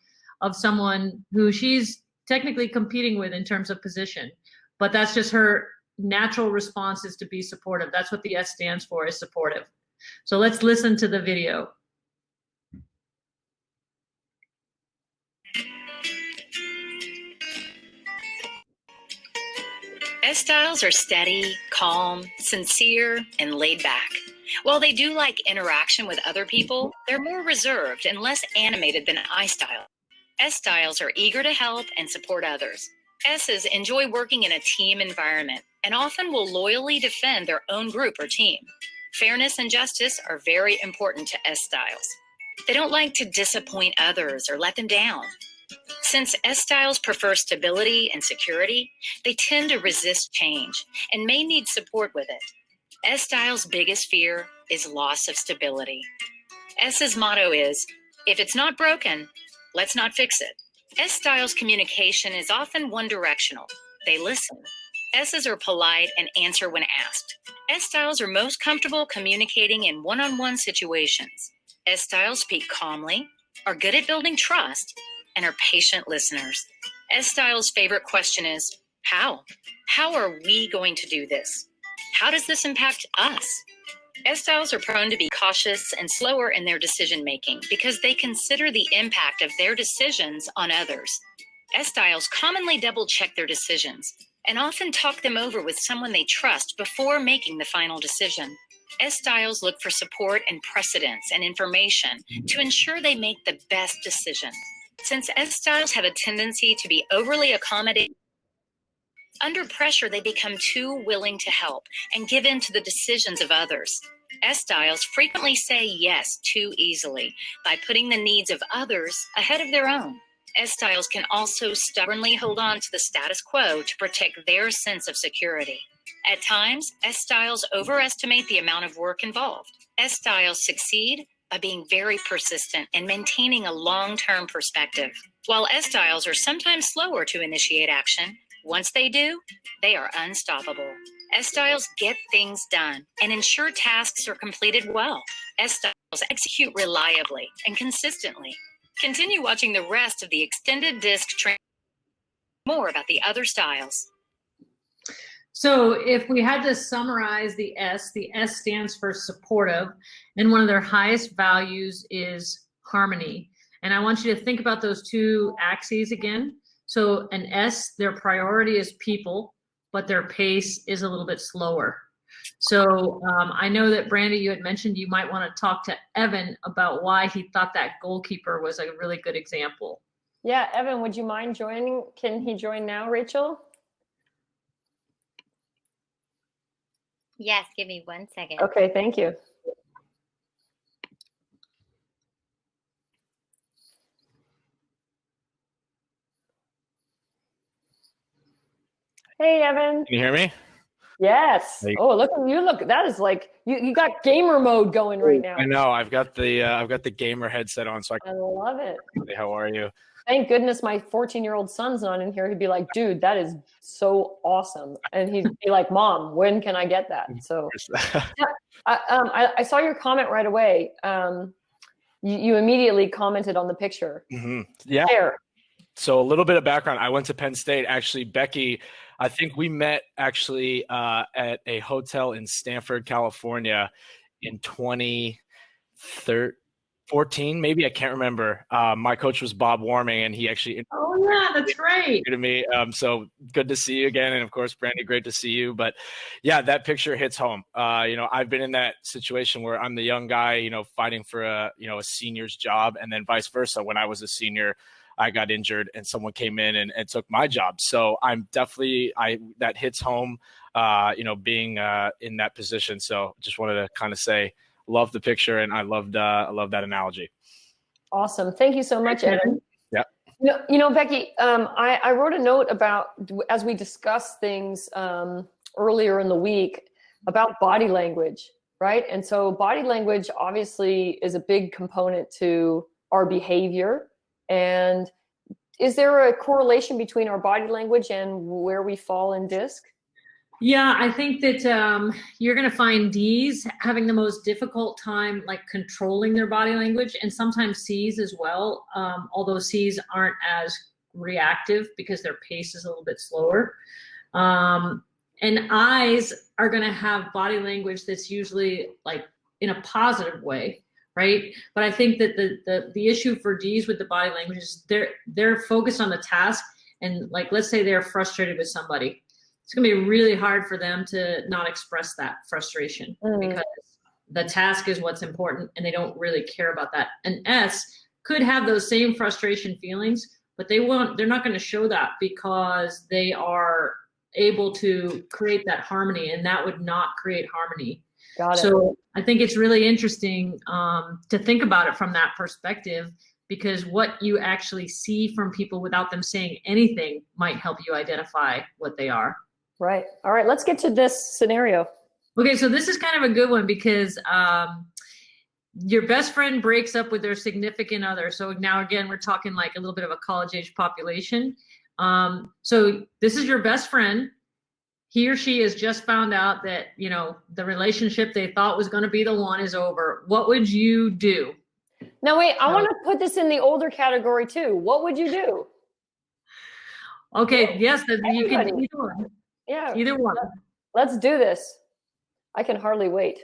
of someone who she's technically competing with in terms of position, but that's just her natural response is to be supportive. That's what the S stands for, is supportive. So let's listen to the video. S styles are steady, calm, sincere, and laid back. While they do like interaction with other people, they're more reserved and less animated than I style. S styles are eager to help and support others. S's enjoy working in a team environment and often will loyally defend their own group or team. Fairness and justice are very important to S styles. They don't like to disappoint others or let them down. Since S styles prefer stability and security, they tend to resist change and may need support with it. S styles' biggest fear is loss of stability. S's motto is, if it's not broken, let's not fix it. S styles' communication is often one-directional. They listen. S's are polite and answer when asked. S styles are most comfortable communicating in one-on-one situations. S styles speak calmly, are good at building trust, and are patient listeners. S styles' favorite question is, how? How are we going to do this? How does this impact us? S styles are prone to be cautious and slower in their decision making because they consider the impact of their decisions on others. S styles commonly double check their decisions and often talk them over with someone they trust before making the final decision. S styles look for support and precedence and information to ensure they make the best decision. Since S styles have a tendency to be overly accommodating, under pressure, they become too willing to help and give in to the decisions of others. S styles frequently say yes too easily by putting the needs of others ahead of their own. S styles can also stubbornly hold on to the status quo to protect their sense of security. At times, S styles overestimate the amount of work involved. S styles succeed by being very persistent and maintaining a long-term perspective. While S styles are sometimes slower to initiate action, once they do, they are unstoppable. S styles get things done and ensure tasks are completed well. S styles execute reliably and consistently. Continue watching the rest of the extended DiSC training more about the other styles. So if we had to summarize the S stands for supportive, and one of their highest values is harmony. And I want you to think about those two axes again. So an S, their priority is people, but their pace is a little bit slower. So I know that Brandi, you had mentioned you might want to talk to Evan about why he thought that goalkeeper was a really good example. Yeah, Evan, would you mind joining? Can he join now, Rachel? Yes, give me 1 second. Okay, thank you. Hey, Evan. Can you hear me? Yes. Oh, look at you! Look, that is like you got gamer mode going right now. I know. I've got the gamer headset on, so I love it. How are you? Thank goodness my 14-year-old son's not in here. He'd be like, dude, that is so awesome. And he'd be like, Mom, when can I get that? So I saw your comment right away. You immediately commented on the picture. Mm-hmm. Yeah. Share. So a little bit of background. I went to Penn State. Actually, Becky, I think we met actually at a hotel in Stanford, California in 2014, maybe. I can't remember. My coach was Bob Warming, and he actually That's right. to me. So good to see you again. And of course, Brandi, great to see you. But yeah, that picture hits home. I've been in that situation where I'm the young guy, fighting for a senior's job, and then vice versa. When I was a senior, I got injured and someone came in and took my job. So I'm definitely, that hits home, being in that position. So just wanted to kind of say, love the picture, and I love that analogy. Awesome. Thank you so much, Evan. Yeah. Becky, I wrote a note about, as we discussed things earlier in the week, about body language, right? And so body language obviously is a big component to our behavior. And is there a correlation between our body language and where we fall in DiSC? Yeah, I think that you're going to find Ds having the most difficult time, like controlling their body language, and sometimes Cs as well, although Cs aren't as reactive because their pace is a little bit slower. And Is are going to have body language that's usually like in a positive way, right? But I think that the issue for Ds with the body language is they're focused on the task, and like, let's say they're frustrated with somebody. It's going to be really hard for them to not express that frustration because the task is what's important, and they don't really care about that. An S could have those same frustration feelings, but they're not going to show that because they are able to create that harmony, and that would not create harmony. Got it. So I think it's really interesting to think about it from that perspective, because what you actually see from people without them saying anything might help you identify what they are. Right. All right. Let's get to this scenario. Okay. So this is kind of a good one because your best friend breaks up with their significant other. So now, again, we're talking like a little bit of a college age population. So this is your best friend. He or she has just found out that, the relationship they thought was going to be the one is over. What would you do? Now, wait, I want to put this in the older category too. What would you do? Okay. Yes. You can either one. Yeah. Either one. Let's do this. I can hardly wait.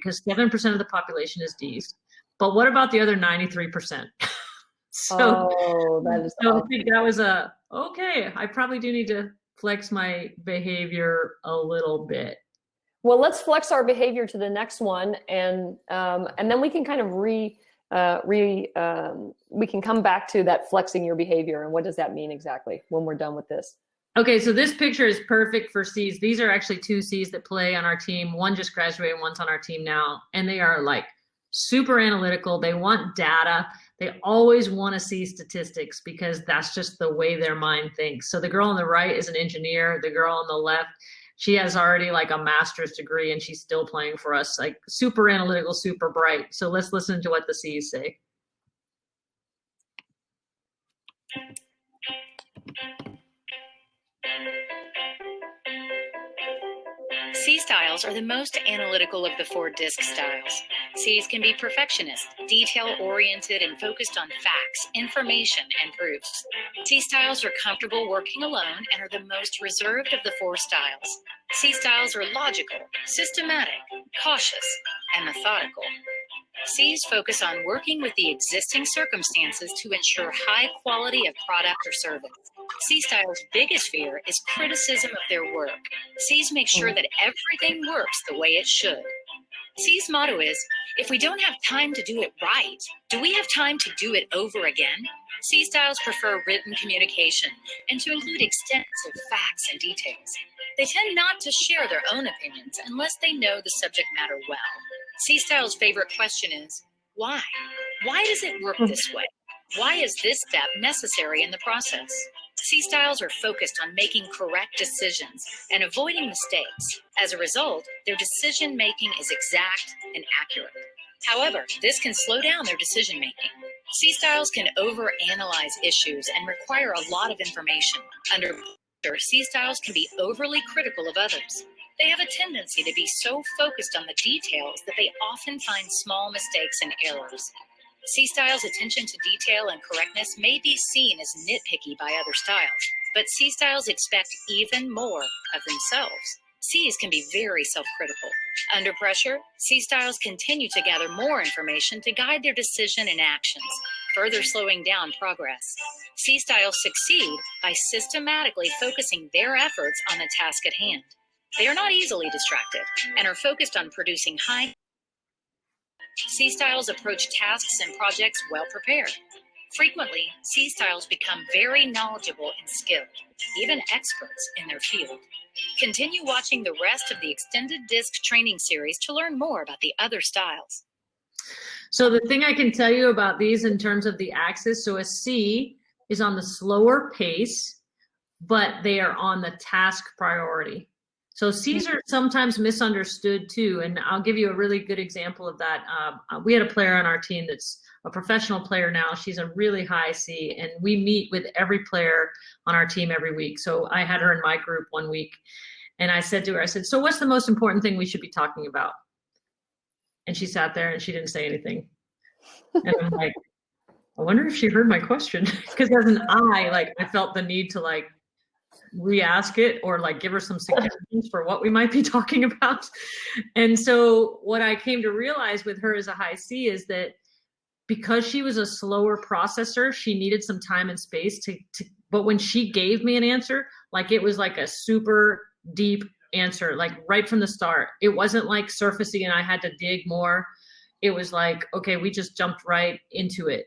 because 7% of the population is D's. But what about the other 93%? So, that is so I awesome. think that was okay, I probably do need to flex my behavior a little bit. Well, let's flex our behavior to the next one, and then we can kind of we can come back to that flexing your behavior and what does that mean exactly when we're done with this. Okay, so this picture is perfect for C's. These are actually 2 C's that play on our team. One just graduated, one's on our team now, and they are like super analytical. They want data. They always want to see statistics because that's just the way their mind thinks. So the girl on the right is an engineer. The girl on the left, she has already like a master's degree and she's still playing for us, like super analytical, super bright. So let's listen to what the C's say. C styles are the most analytical of the 4 DiSC styles. C's can be perfectionist, detail-oriented, and focused on facts, information, and proofs. C styles are comfortable working alone and are the most reserved of the 4 styles. C styles are logical, systematic, cautious, and methodical. C's focus on working with the existing circumstances to ensure high quality of product or service. C styles' biggest fear is criticism of their work. C's make sure that everything works the way it should. C's motto is, if we don't have time to do it right, do we have time to do it over again? C styles prefer written communication and to include extensive facts and details. They tend not to share their own opinions unless they know the subject matter well. C styles' favorite question is, why? Why does it work this way? Why is this step necessary in the process? C styles are focused on making correct decisions and avoiding mistakes. As a result, their decision making is exact and accurate. However, this can slow down their decision making. C styles can overanalyze issues and require a lot of information. Under pressure, C styles can be overly critical of others. They have a tendency to be so focused on the details that they often find small mistakes and errors. C styles' attention to detail and correctness may be seen as nitpicky by other styles, but C styles expect even more of themselves. C's can be very self-critical. Under pressure, C styles continue to gather more information to guide their decision and actions, further slowing down progress. C styles succeed by systematically focusing their efforts on the task at hand. They are not easily distracted and are focused on producing high. C styles approach tasks and projects well prepared. Frequently, C styles become very knowledgeable and skilled, even experts in their field. Continue watching the rest of the extended DiSC training series to learn more about the other styles. So the thing I can tell you about these in terms of the axis, so a C is on the slower pace, but they are on the task priority. So C's are sometimes misunderstood too, and I'll give you a really good example of that. We had a player on our team that's a professional player now. She's a really high C, and we meet with every player on our team every week. So I had her in my group one week, and I said to her, I said, so what's the most important thing we should be talking about? And she sat there and she didn't say anything. And I'm like, I wonder if she heard my question, because as an I felt the need to re-ask it or give her some suggestions for what we might be talking about. And so what I came to realize with her as a high C is that because she was a slower processor, she needed some time and space but when she gave me an answer, it was a super deep answer, right from the start. It wasn't surfacey and I had to dig more. It was okay, we just jumped right into it.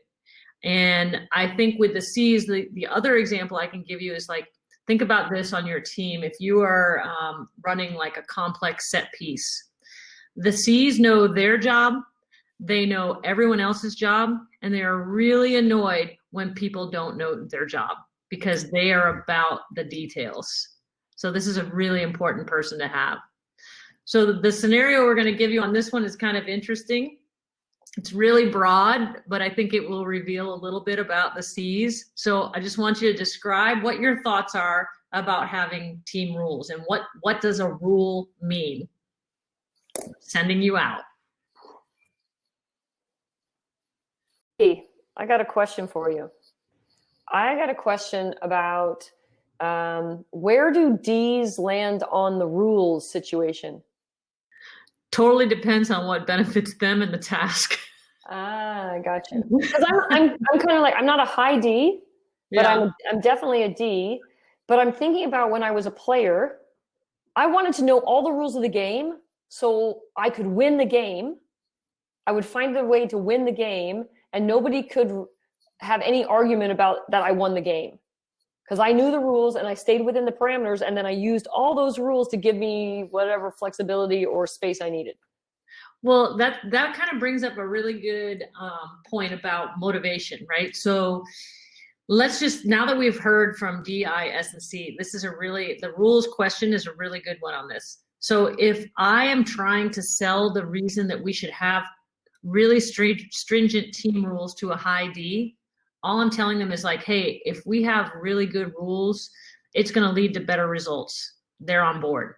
And I think with the C's, the other example I can give you is think about this on your team. If you are running a complex set piece, the C's know their job, they know everyone else's job, and they are really annoyed when people don't know their job because they are about the details. So this is a really important person to have. So the scenario we're going to give you on this one is kind of interesting. It's really broad, but I think it will reveal a little bit about the C's. So I just want you to describe what your thoughts are about having team rules and what does a rule mean? Sending you out. Hey, I got a question for you. I got a question about where do D's land on the rules situation? totally depends on what benefits them in the task. Ah, gotcha. Because I'm kind of like, I'm not a high D, but I'm definitely a D. But I'm thinking about when I was a player, I wanted to know all the rules of the game so I could win the game. I would find a way to win the game, and nobody could have any argument about that I won the game. Because I knew the rules and I stayed within the parameters, and then I used all those rules to give me whatever flexibility or space I needed. Well, that kind of brings up a really good point about motivation, right? So let's just, now that we've heard from D, I, S, and C, the rules question is a really good one on this. So if I am trying to sell the reason that we should have really stringent team rules to a high D, all I'm telling them is like, hey, if we have really good rules, it's going to lead to better results. They're on board.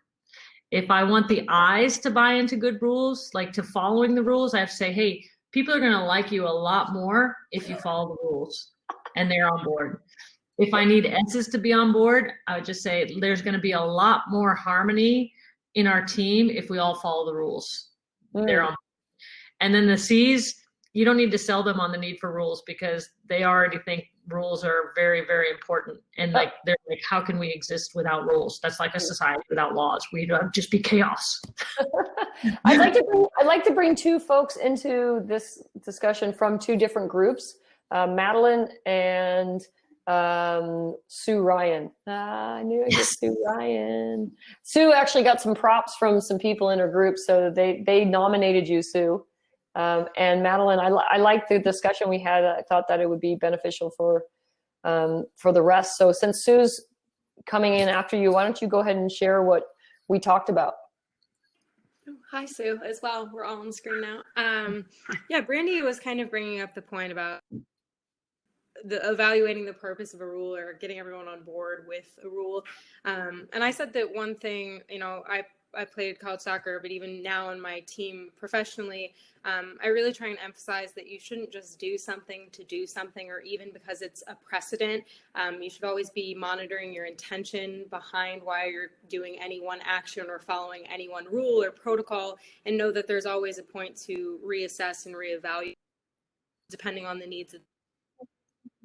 If I want the I's to buy into good rules, like to following the rules, I have to say, hey, people are going to like you a lot more if you follow the rules, and they're on board. If I need S's to be on board, I would just say there's going to be a lot more harmony in our team if we all follow the rules. They're on board. And then the C's, you don't need to sell them on the need for rules because they already think rules are very, very important. And like, they're like, how can we exist without rules? That's like a society without laws. We'd just be chaos. I'd like to bring two folks into this discussion from two different groups, Madeline and Sue Ryan. I knew I'd get Sue Ryan. Sue actually got some props from some people in her group, so they nominated you, Sue. And Madeline, I liked the discussion we had. I thought that it would be beneficial for the rest. So since Sue's coming in after you, why don't you go ahead and share what we talked about? Hi, Sue, as well. We're all on the screen now. Yeah, Brandi was kind of bringing up the point about evaluating the purpose of a rule or getting everyone on board with a rule. And I said that one thing, I played college soccer, but even now in my team professionally, I really try and emphasize that you shouldn't just do something to do something, or even because it's a precedent. You should always be monitoring your intention behind why you're doing any one action or following any one rule or protocol, and know that there's always a point to reassess and reevaluate depending on the needs of.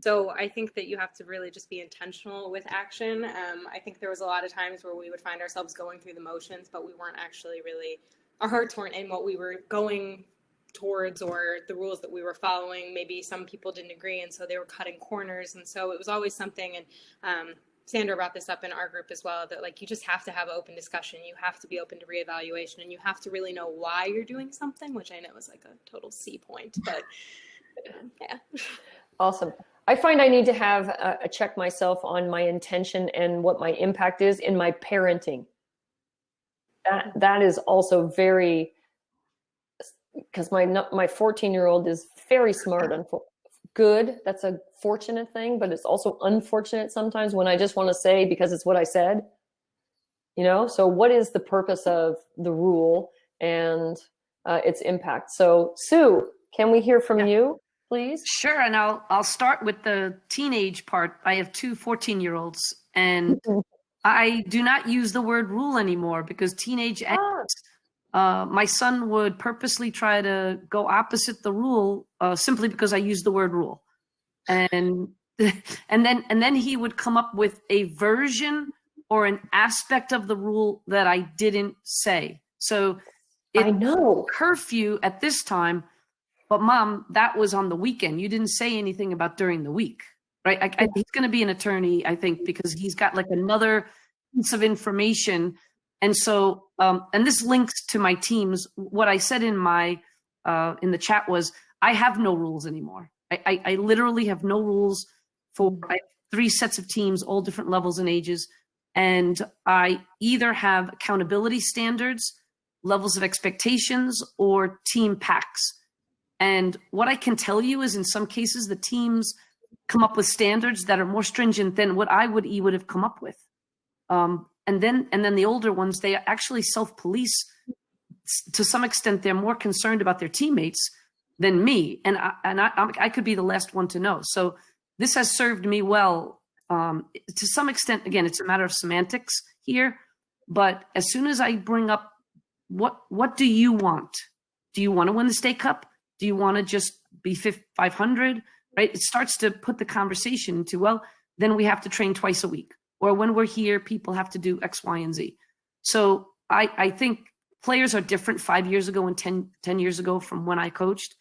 So I think that you have to really just be intentional with action. I think there was a lot of times where we would find ourselves going through the motions, but we weren't actually really, our hearts weren't in what we were going towards or the rules that we were following. Maybe some people didn't agree, and so they were cutting corners. And so it was always something, and Sandra brought this up in our group as well, that like you just have to have open discussion. You have to be open to reevaluation, and you have to really know why you're doing something, which I know is like a total C point, but yeah. Awesome. I find I need to have a check myself on my intention and what my impact is in my parenting. That is also very, because my 14-year-old is very smart and good. That's a fortunate thing, but it's also unfortunate sometimes when I just want to say because it's what I said. So what is the purpose of the rule and its impact? So Sue, can we hear from you, please? Sure, and I'll start with the teenage part. I have two 14-year-olds, and I do not use the word rule anymore because teenage my son would purposely try to go opposite the rule simply because I used the word rule, and then he would come up with a version or an aspect of the rule that I didn't say. So I know curfew at this time. But Mom, that was on the weekend. You didn't say anything about during the week, right? He's going to be an attorney, I think, because he's got like another piece of information. And so, and this links to my teams. What I said in the chat was, I have no rules anymore. I literally have no rules for 3 sets of teams, all different levels and ages. And I either have accountability standards, levels of expectations, or team packs. And what I can tell you is in some cases, the teams come up with standards that are more stringent than what he would have come up with. And then the older ones, they actually self-police. To some extent, they're more concerned about their teammates than me. And I could be the last one to know. So this has served me well. To some extent, again, it's a matter of semantics here. But as soon as I bring up what do you want? Do you want to win the state cup? Do you want to just be 500? Right? It starts to put the conversation into, well, then we have to train twice a week. Or when we're here, people have to do X, Y, and Z. So I think players are different 5 years ago and 10 years ago from when I coached.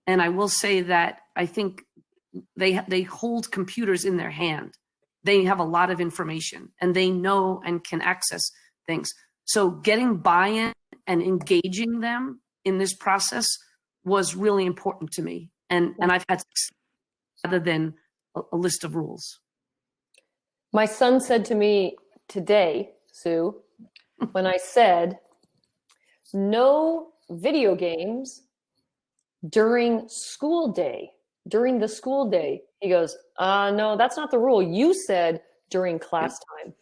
And I will say that I think they hold computers in their hand. They have a lot of information and they know and can access things. So getting buy-in and engaging them in this process was really important to me. And I've had success rather than a list of rules. My son said to me today, Sue, when I said, no video games during the school day, he goes, no, that's not the rule. You said during class time.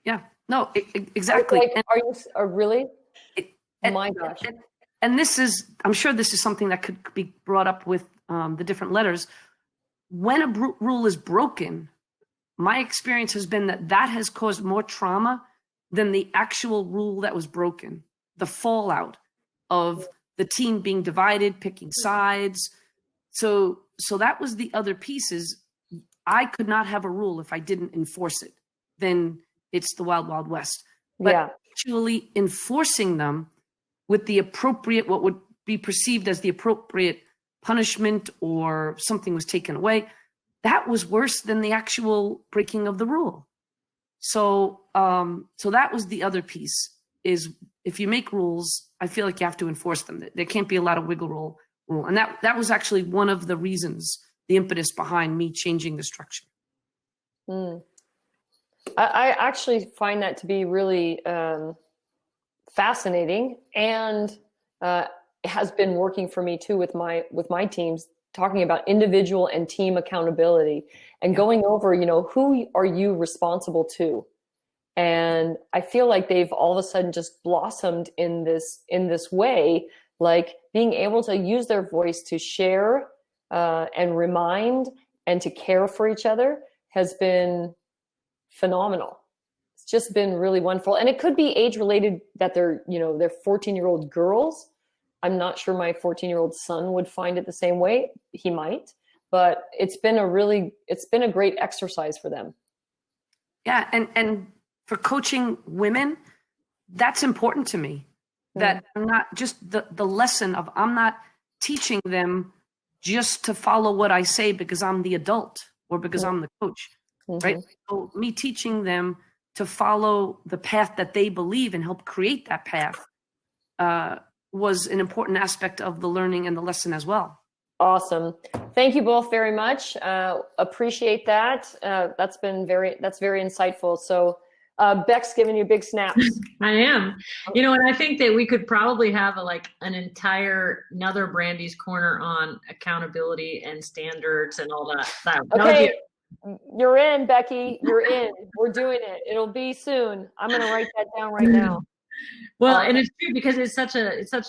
Yeah, no, exactly. Like, are you really? My gosh. And this is, I'm sure this is something that could be brought up with the different letters. When a rule is broken, my experience has been that has caused more trauma than the actual rule that was broken. The fallout of the team being divided, picking sides. So that was the other pieces. I could not have a rule if I didn't enforce it. Then it's the wild, wild west. But actually enforcing them with the appropriate, what would be perceived as the appropriate punishment or something was taken away, that was worse than the actual breaking of the rule. So that was the other piece, is if you make rules, I feel like you have to enforce them. There can't be a lot of wiggle rule. And that was actually one of the reasons, the impetus behind me changing the structure. I actually find that to be really fascinating, and has been working for me too with my teams, talking about individual and team accountability and going over, who are you responsible to? And I feel like they've all of a sudden just blossomed in this way, like being able to use their voice to share and remind and to care for each other has been phenomenal. It's just been really wonderful. And it could be age related, that they're 14-year-old girls. I'm not sure my 14-year-old son would find it the same way. He might, but it's been a great exercise for them. Yeah. And for coaching women, that's important to me. That I'm not just the lesson of, I'm not teaching them just to follow what I say because I'm the adult or because I'm the coach, right? So me teaching them to follow the path that they believe and help create that path was an important aspect of the learning and the lesson as well. Awesome. Thank you both very much. Appreciate that. That's very insightful. So Beck's giving you big snaps. I am. And I think that we could probably have another Brandi's Corner on accountability and standards and all that. Okay. You're in, Becky. You're in. We're doing it. It'll be soon. I'm going to write that down right now. Well, and it's true because it's such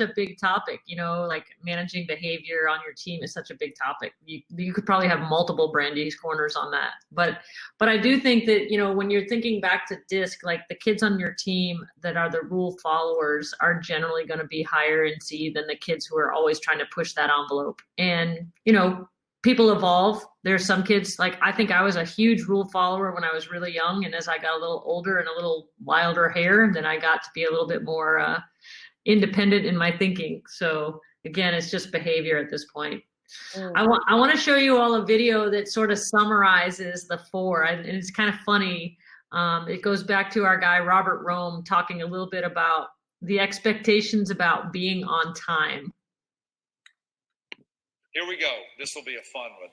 a big topic, like managing behavior on your team is such a big topic. You could probably have multiple Brandi's Corners on that. But I do think that, when you're thinking back to DiSC, like the kids on your team that are the rule followers are generally going to be higher in C than the kids who are always trying to push that envelope. And, people evolve. There's some kids, I think I was a huge rule follower when I was really young. And as I got a little older and a little wilder hair, then I got to be a little bit more independent in my thinking. So again, it's just behavior at this point. I want to show you all a video that sort of summarizes the four. And it's kind of funny. It goes back to our guy, Robert Rome, talking a little bit about the expectations about being on time. Here we go. This will be a fun one.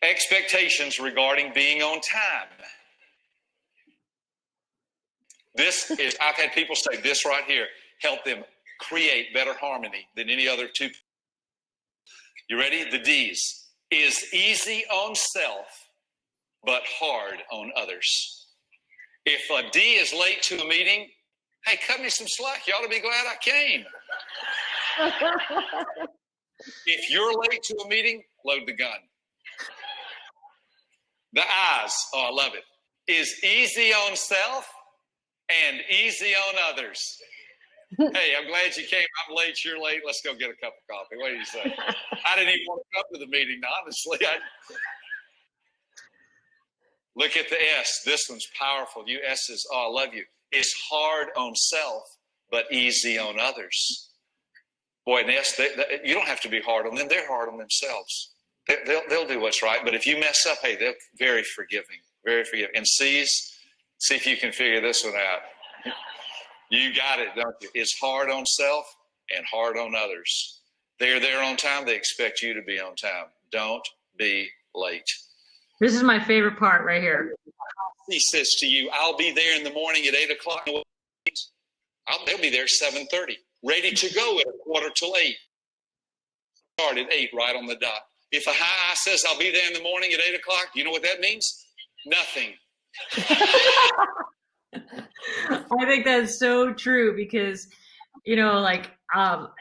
Expectations regarding being on time. I've had people say this right here, help them create better harmony than any other two. You ready? The D's. Is easy on self, but hard on others. If a D is late to a meeting, hey, cut me some slack. You ought to be glad I came. If you're late to a meeting, load the gun. The I's, I love it, is easy on self and easy on others. Hey, I'm glad you came. I'm late. You're late. Let's go get a cup of coffee. What do you say? I didn't even want to come to the meeting, honestly. Look at the S. This one's powerful. You S's, oh, I love you. It's hard on self, but easy on others. Boy, and S, you don't have to be hard on them. They're hard on themselves. They'll do what's right. But if you mess up, hey, they're very forgiving, very forgiving. And C's, see if you can figure this one out. You got it, don't you? It's hard on self and hard on others. They're there on time. They expect you to be on time. Don't be late. This is my favorite part right here. He says to you, I'll be there in the morning at 8 o'clock. They'll be there 7:30, ready to go at 7:45. Start at 8, right on the dot. If a high I says I'll be there in the morning at 8 o'clock, you know what that means? Nothing. I think that's so true because, you know, like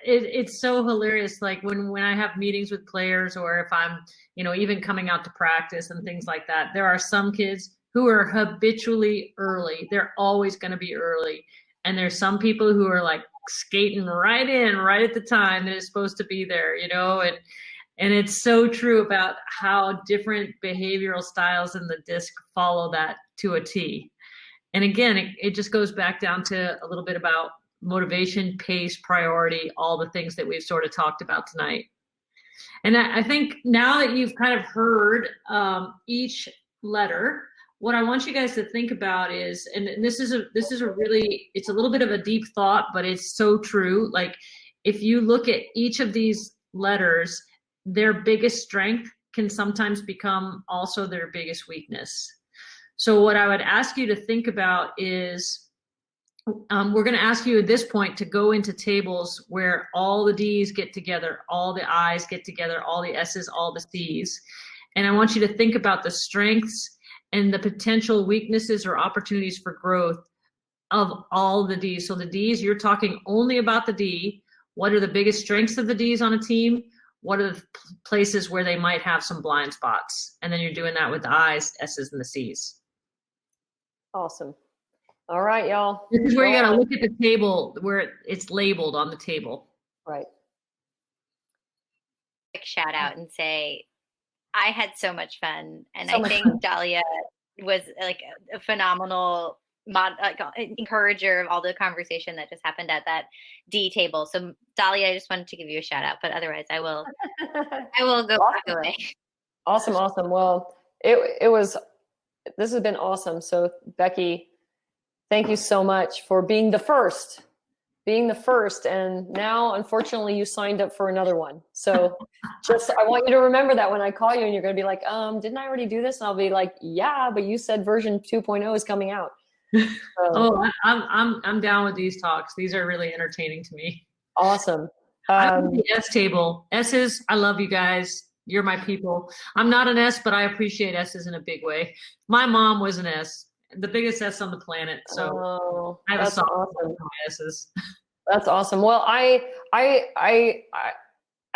it's so hilarious. Like when I have meetings with players, or if I'm, you know, even coming out to practice and things like that, there are some kids who are habitually early. They're always going to be early. And there's some people who are like skating right in, right at the time that is supposed to be there, you know, and it's so true about how different behavioral styles in the DiSC follow that to a T. And again, it just goes back down to a little bit about motivation, pace, priority, all the things that we've sort of talked about tonight. And I think now that you've kind of heard each letter, what I want you guys to think about is, and this is a really, it's a little bit of a deep thought, but it's so true. Like if you look at each of these letters, their biggest strength can sometimes become also their biggest weakness. So what I would ask you to think about is, we're going to ask you at this point to go into tables where all the D's get together, all the I's get together, all the S's, all the C's. And I want you to think about the strengths and the potential weaknesses or opportunities for growth of all the D's. So the D's, you're talking only about the D. What are the biggest strengths of the D's on a team? What are the places where they might have some blind spots? And then you're doing that with the I's, S's, and the C's. Awesome. All right, y'all. This is where you got to look at the table where it's labeled on the table. Right. Quick shout out and say, I had so much fun. And So I much think fun. Dahlia was like a phenomenal encourager of all the conversation that just happened at that D table. So Dahlia, I just wanted to give you a shout out, but otherwise I will go back away. Awesome. Well, this has been awesome. So Becky, thank you so much for being the first. And now, unfortunately, you signed up for another one. So I want you to remember that when I call you and you're going to be like, didn't I already do this? And I'll be like, yeah, but you said version 2.0 is coming out. So, I'm down with these talks. These are really entertaining to me. Awesome. I'm on the S table. S's, I love you guys. You're my people. I'm not an S, but I appreciate S's in a big way. My mom was an S, the biggest S on the planet. So I have a soft spot for my S's. That's awesome. Well, I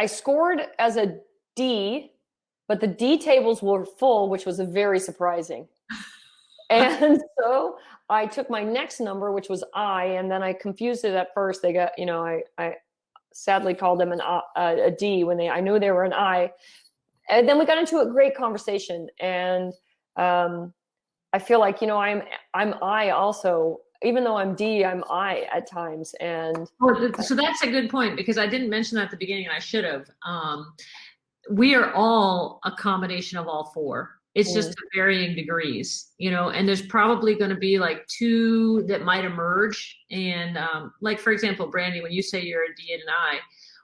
scored as a D, but the D tables were full, which was very surprising. And so I took my next number, which was I, and then I confused it at first. They got, I sadly called them a D when I knew they were an I. And then we got into a great conversation. And I feel like, I'm I also, even though I'm D, I'm I at times. And so that's a good point, because I didn't mention that at the beginning and I should have. We are all a combination of all four. It's just to varying degrees, and there's probably going to be like two that might emerge. And like, for example, Brandi, when you say you're a D and an I,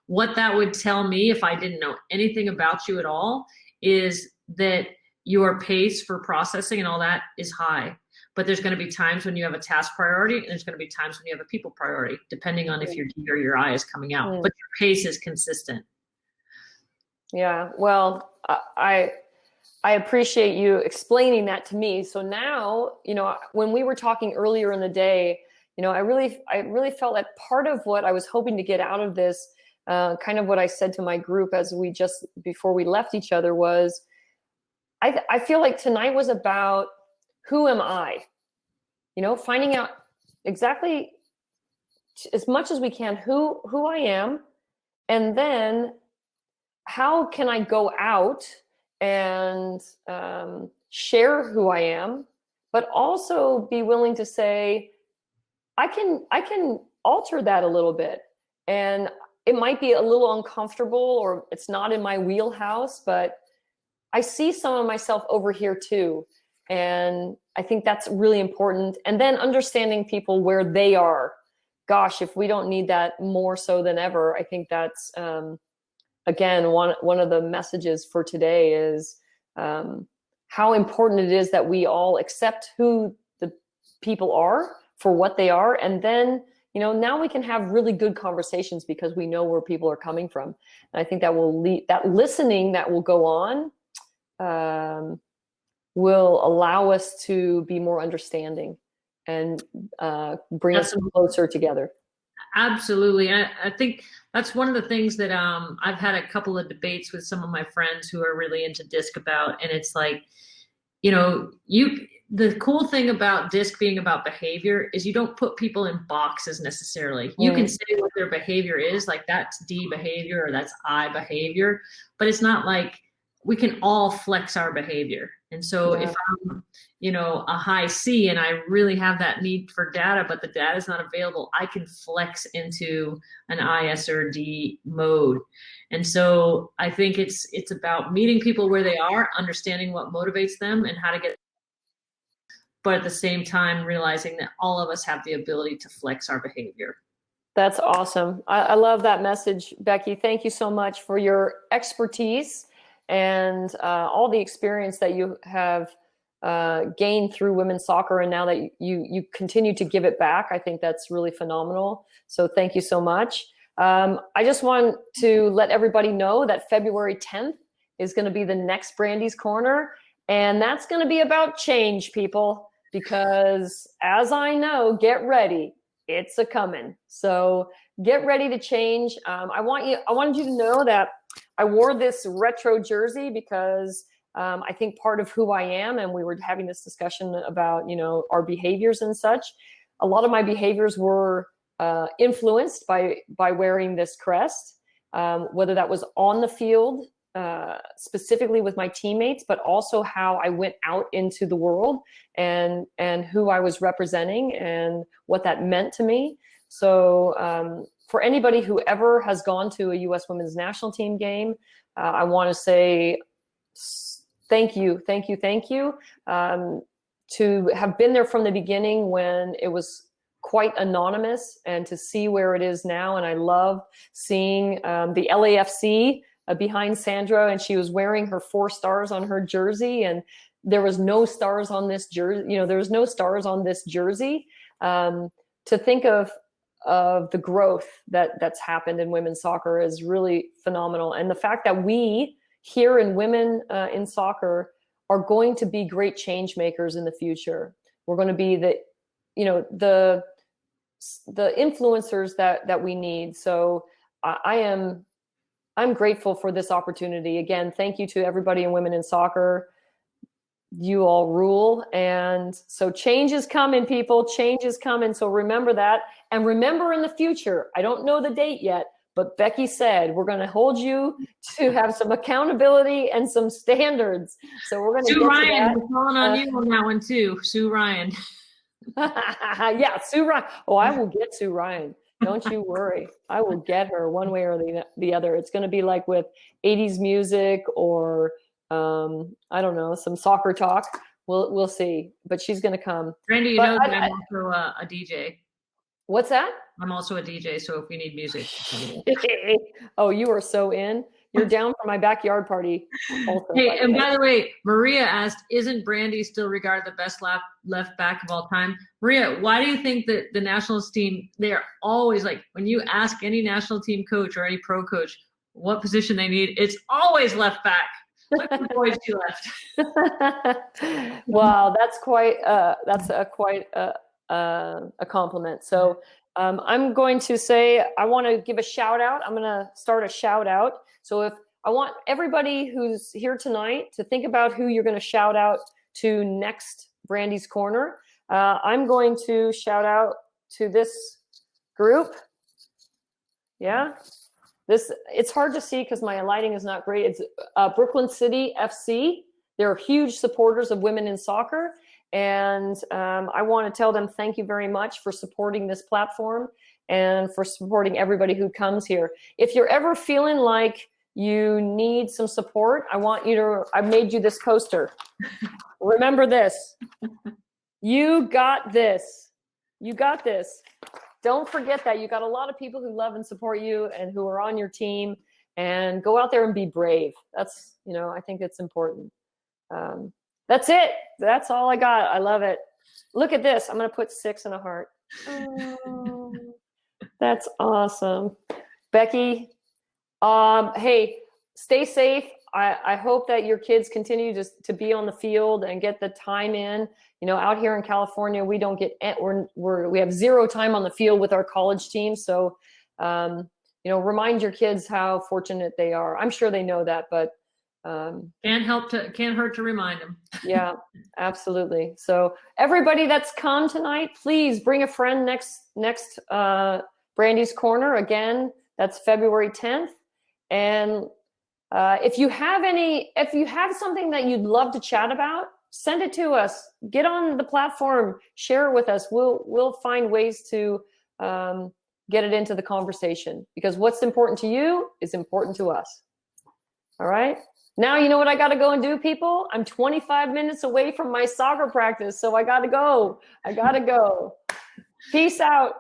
what that would tell me if I didn't know anything about you at all is that your pace for processing and all that is high. But there's going to be times when you have a task priority, and there's going to be times when you have a people priority, depending on if your D or your I is coming out. But your pace is consistent. Yeah, well, I appreciate you explaining that to me. So now, when we were talking earlier in the day, I really felt that part of what I was hoping to get out of this, kind of what I said to my group before we left each other was, I feel like tonight was about who am I? Finding out exactly as much as we can who I am, and then how can I go out and share who I am, but also be willing to say, I can alter that a little bit. And it might be a little uncomfortable, or it's not in my wheelhouse, but I see some of myself over here too. And I think that's really important. And then understanding people where they are. Gosh, if we don't need that more so than ever, I think that's, again, one of the messages for today is how important it is that we all accept who the people are for what they are. And then, now we can have really good conversations because we know where people are coming from. And I think that will lead, that listening that will go on will allow us to be more understanding and bring us closer together. Absolutely. I think that's one of the things that I've had a couple of debates with some of my friends who are really into DiSC about, and it's like, the cool thing about DiSC being about behavior is you don't put people in boxes necessarily. You can say what their behavior is, like that's D behavior or that's I behavior, but it's not like we can all flex our behavior. And so if I'm, a high C and I really have that need for data, but the data is not available, I can flex into an IS or D mode. And so I think it's about meeting people where they are, understanding what motivates them and how to get, but at the same time, realizing that all of us have the ability to flex our behavior. That's awesome. I love that message, Becky. Thank you so much for your expertise and all the experience that you have gained through women's soccer, and now that you continue to give it back. I think that's really phenomenal. So thank you so much. I just want to let everybody know that February 10th is going to be the next Brandi's Corner, and that's going to be about change, people, because as I know, get ready. It's a coming. So get ready to change. I wanted you to know that I wore this retro jersey because I think part of who I am, and we were having this discussion about, our behaviors and such. A lot of my behaviors were influenced by wearing this crest, whether that was on the field, specifically with my teammates, but also how I went out into the world and who I was representing and what that meant to me. So for anybody who ever has gone to a U.S. Women's National Team game, I want to say thank you to have been there from the beginning when it was quite anonymous, and to see where it is now. And I love seeing the LAFC behind Sandra, and she was wearing her 4 stars on her jersey, and there was no stars on this jersey. There was no stars on this jersey. To think of the growth that's happened in women's soccer is really phenomenal. And the fact that we here in women in soccer are going to be great change makers in the future. We're going to be the influencers that we need. So I'm grateful for this opportunity. Again, thank you to everybody in Women in Soccer. You all rule. And so change is coming, people. Change is coming. So remember that. And remember in the future, I don't know the date yet, but Becky said we're going to hold you to have some accountability and some standards. So we're going to Sue get Ryan, to that. we're calling on you on that one too, Sue Ryan. Yeah, Sue Ryan. Oh, I will get Sue Ryan. Don't you worry. I will get her one way or the other. It's going to be like with 80s music or I don't know, some soccer talk. We'll see. But she's going to come. Brandi, you know that I'm also a DJ. What's that? I'm also a DJ, so if you need music. Oh, you are so in. You're down for my backyard party. Also, hey, and by the way, Maria asked, isn't Brandi still regarded the best left back of all time? Maria, why do you think that the nationals team, they're always like, when you ask any national team coach or any pro coach what position they need, it's always left back. Look at the boys she left. Wow, that's quite a compliment. So I'm going to say, I want to give a shout out. I'm going to start a shout out. So if I want everybody who's here tonight to think about who you're going to shout out to next Brandi's Corner, I'm going to shout out to this group. Yeah. It's hard to see because my lighting is not great. It's Brooklyn City FC. They're huge supporters of women in soccer. And I want to tell them thank you very much for supporting this platform and for supporting everybody who comes here. If you're ever feeling like you need some support, I made you this coaster. Remember this. You got this. You got this. Don't forget that. You got a lot of people who love and support you and who are on your team, and go out there and be brave. That's, I think it's important. That's it. That's all I got. I love it. Look at this. I'm going to put 6 and a heart. Oh, that's awesome. Becky, hey, stay safe. I hope that your kids continue to be on the field and get the time in. Out here in California, we don't get, we have 0 time on the field with our college team. So, remind your kids how fortunate they are. I'm sure they know that, but can't hurt to remind them. Yeah, absolutely. So everybody that's come tonight, please bring a friend next Brandi's Corner. Again, that's February 10th. And if you have something that you'd love to chat about, send it to us. Get on the platform, share it with us. We'll find ways to get it into the conversation, because what's important to you is important to us. All right. Now you know what I got to go and do, people. I'm 25 minutes away from my soccer practice, so I got to go. Peace out.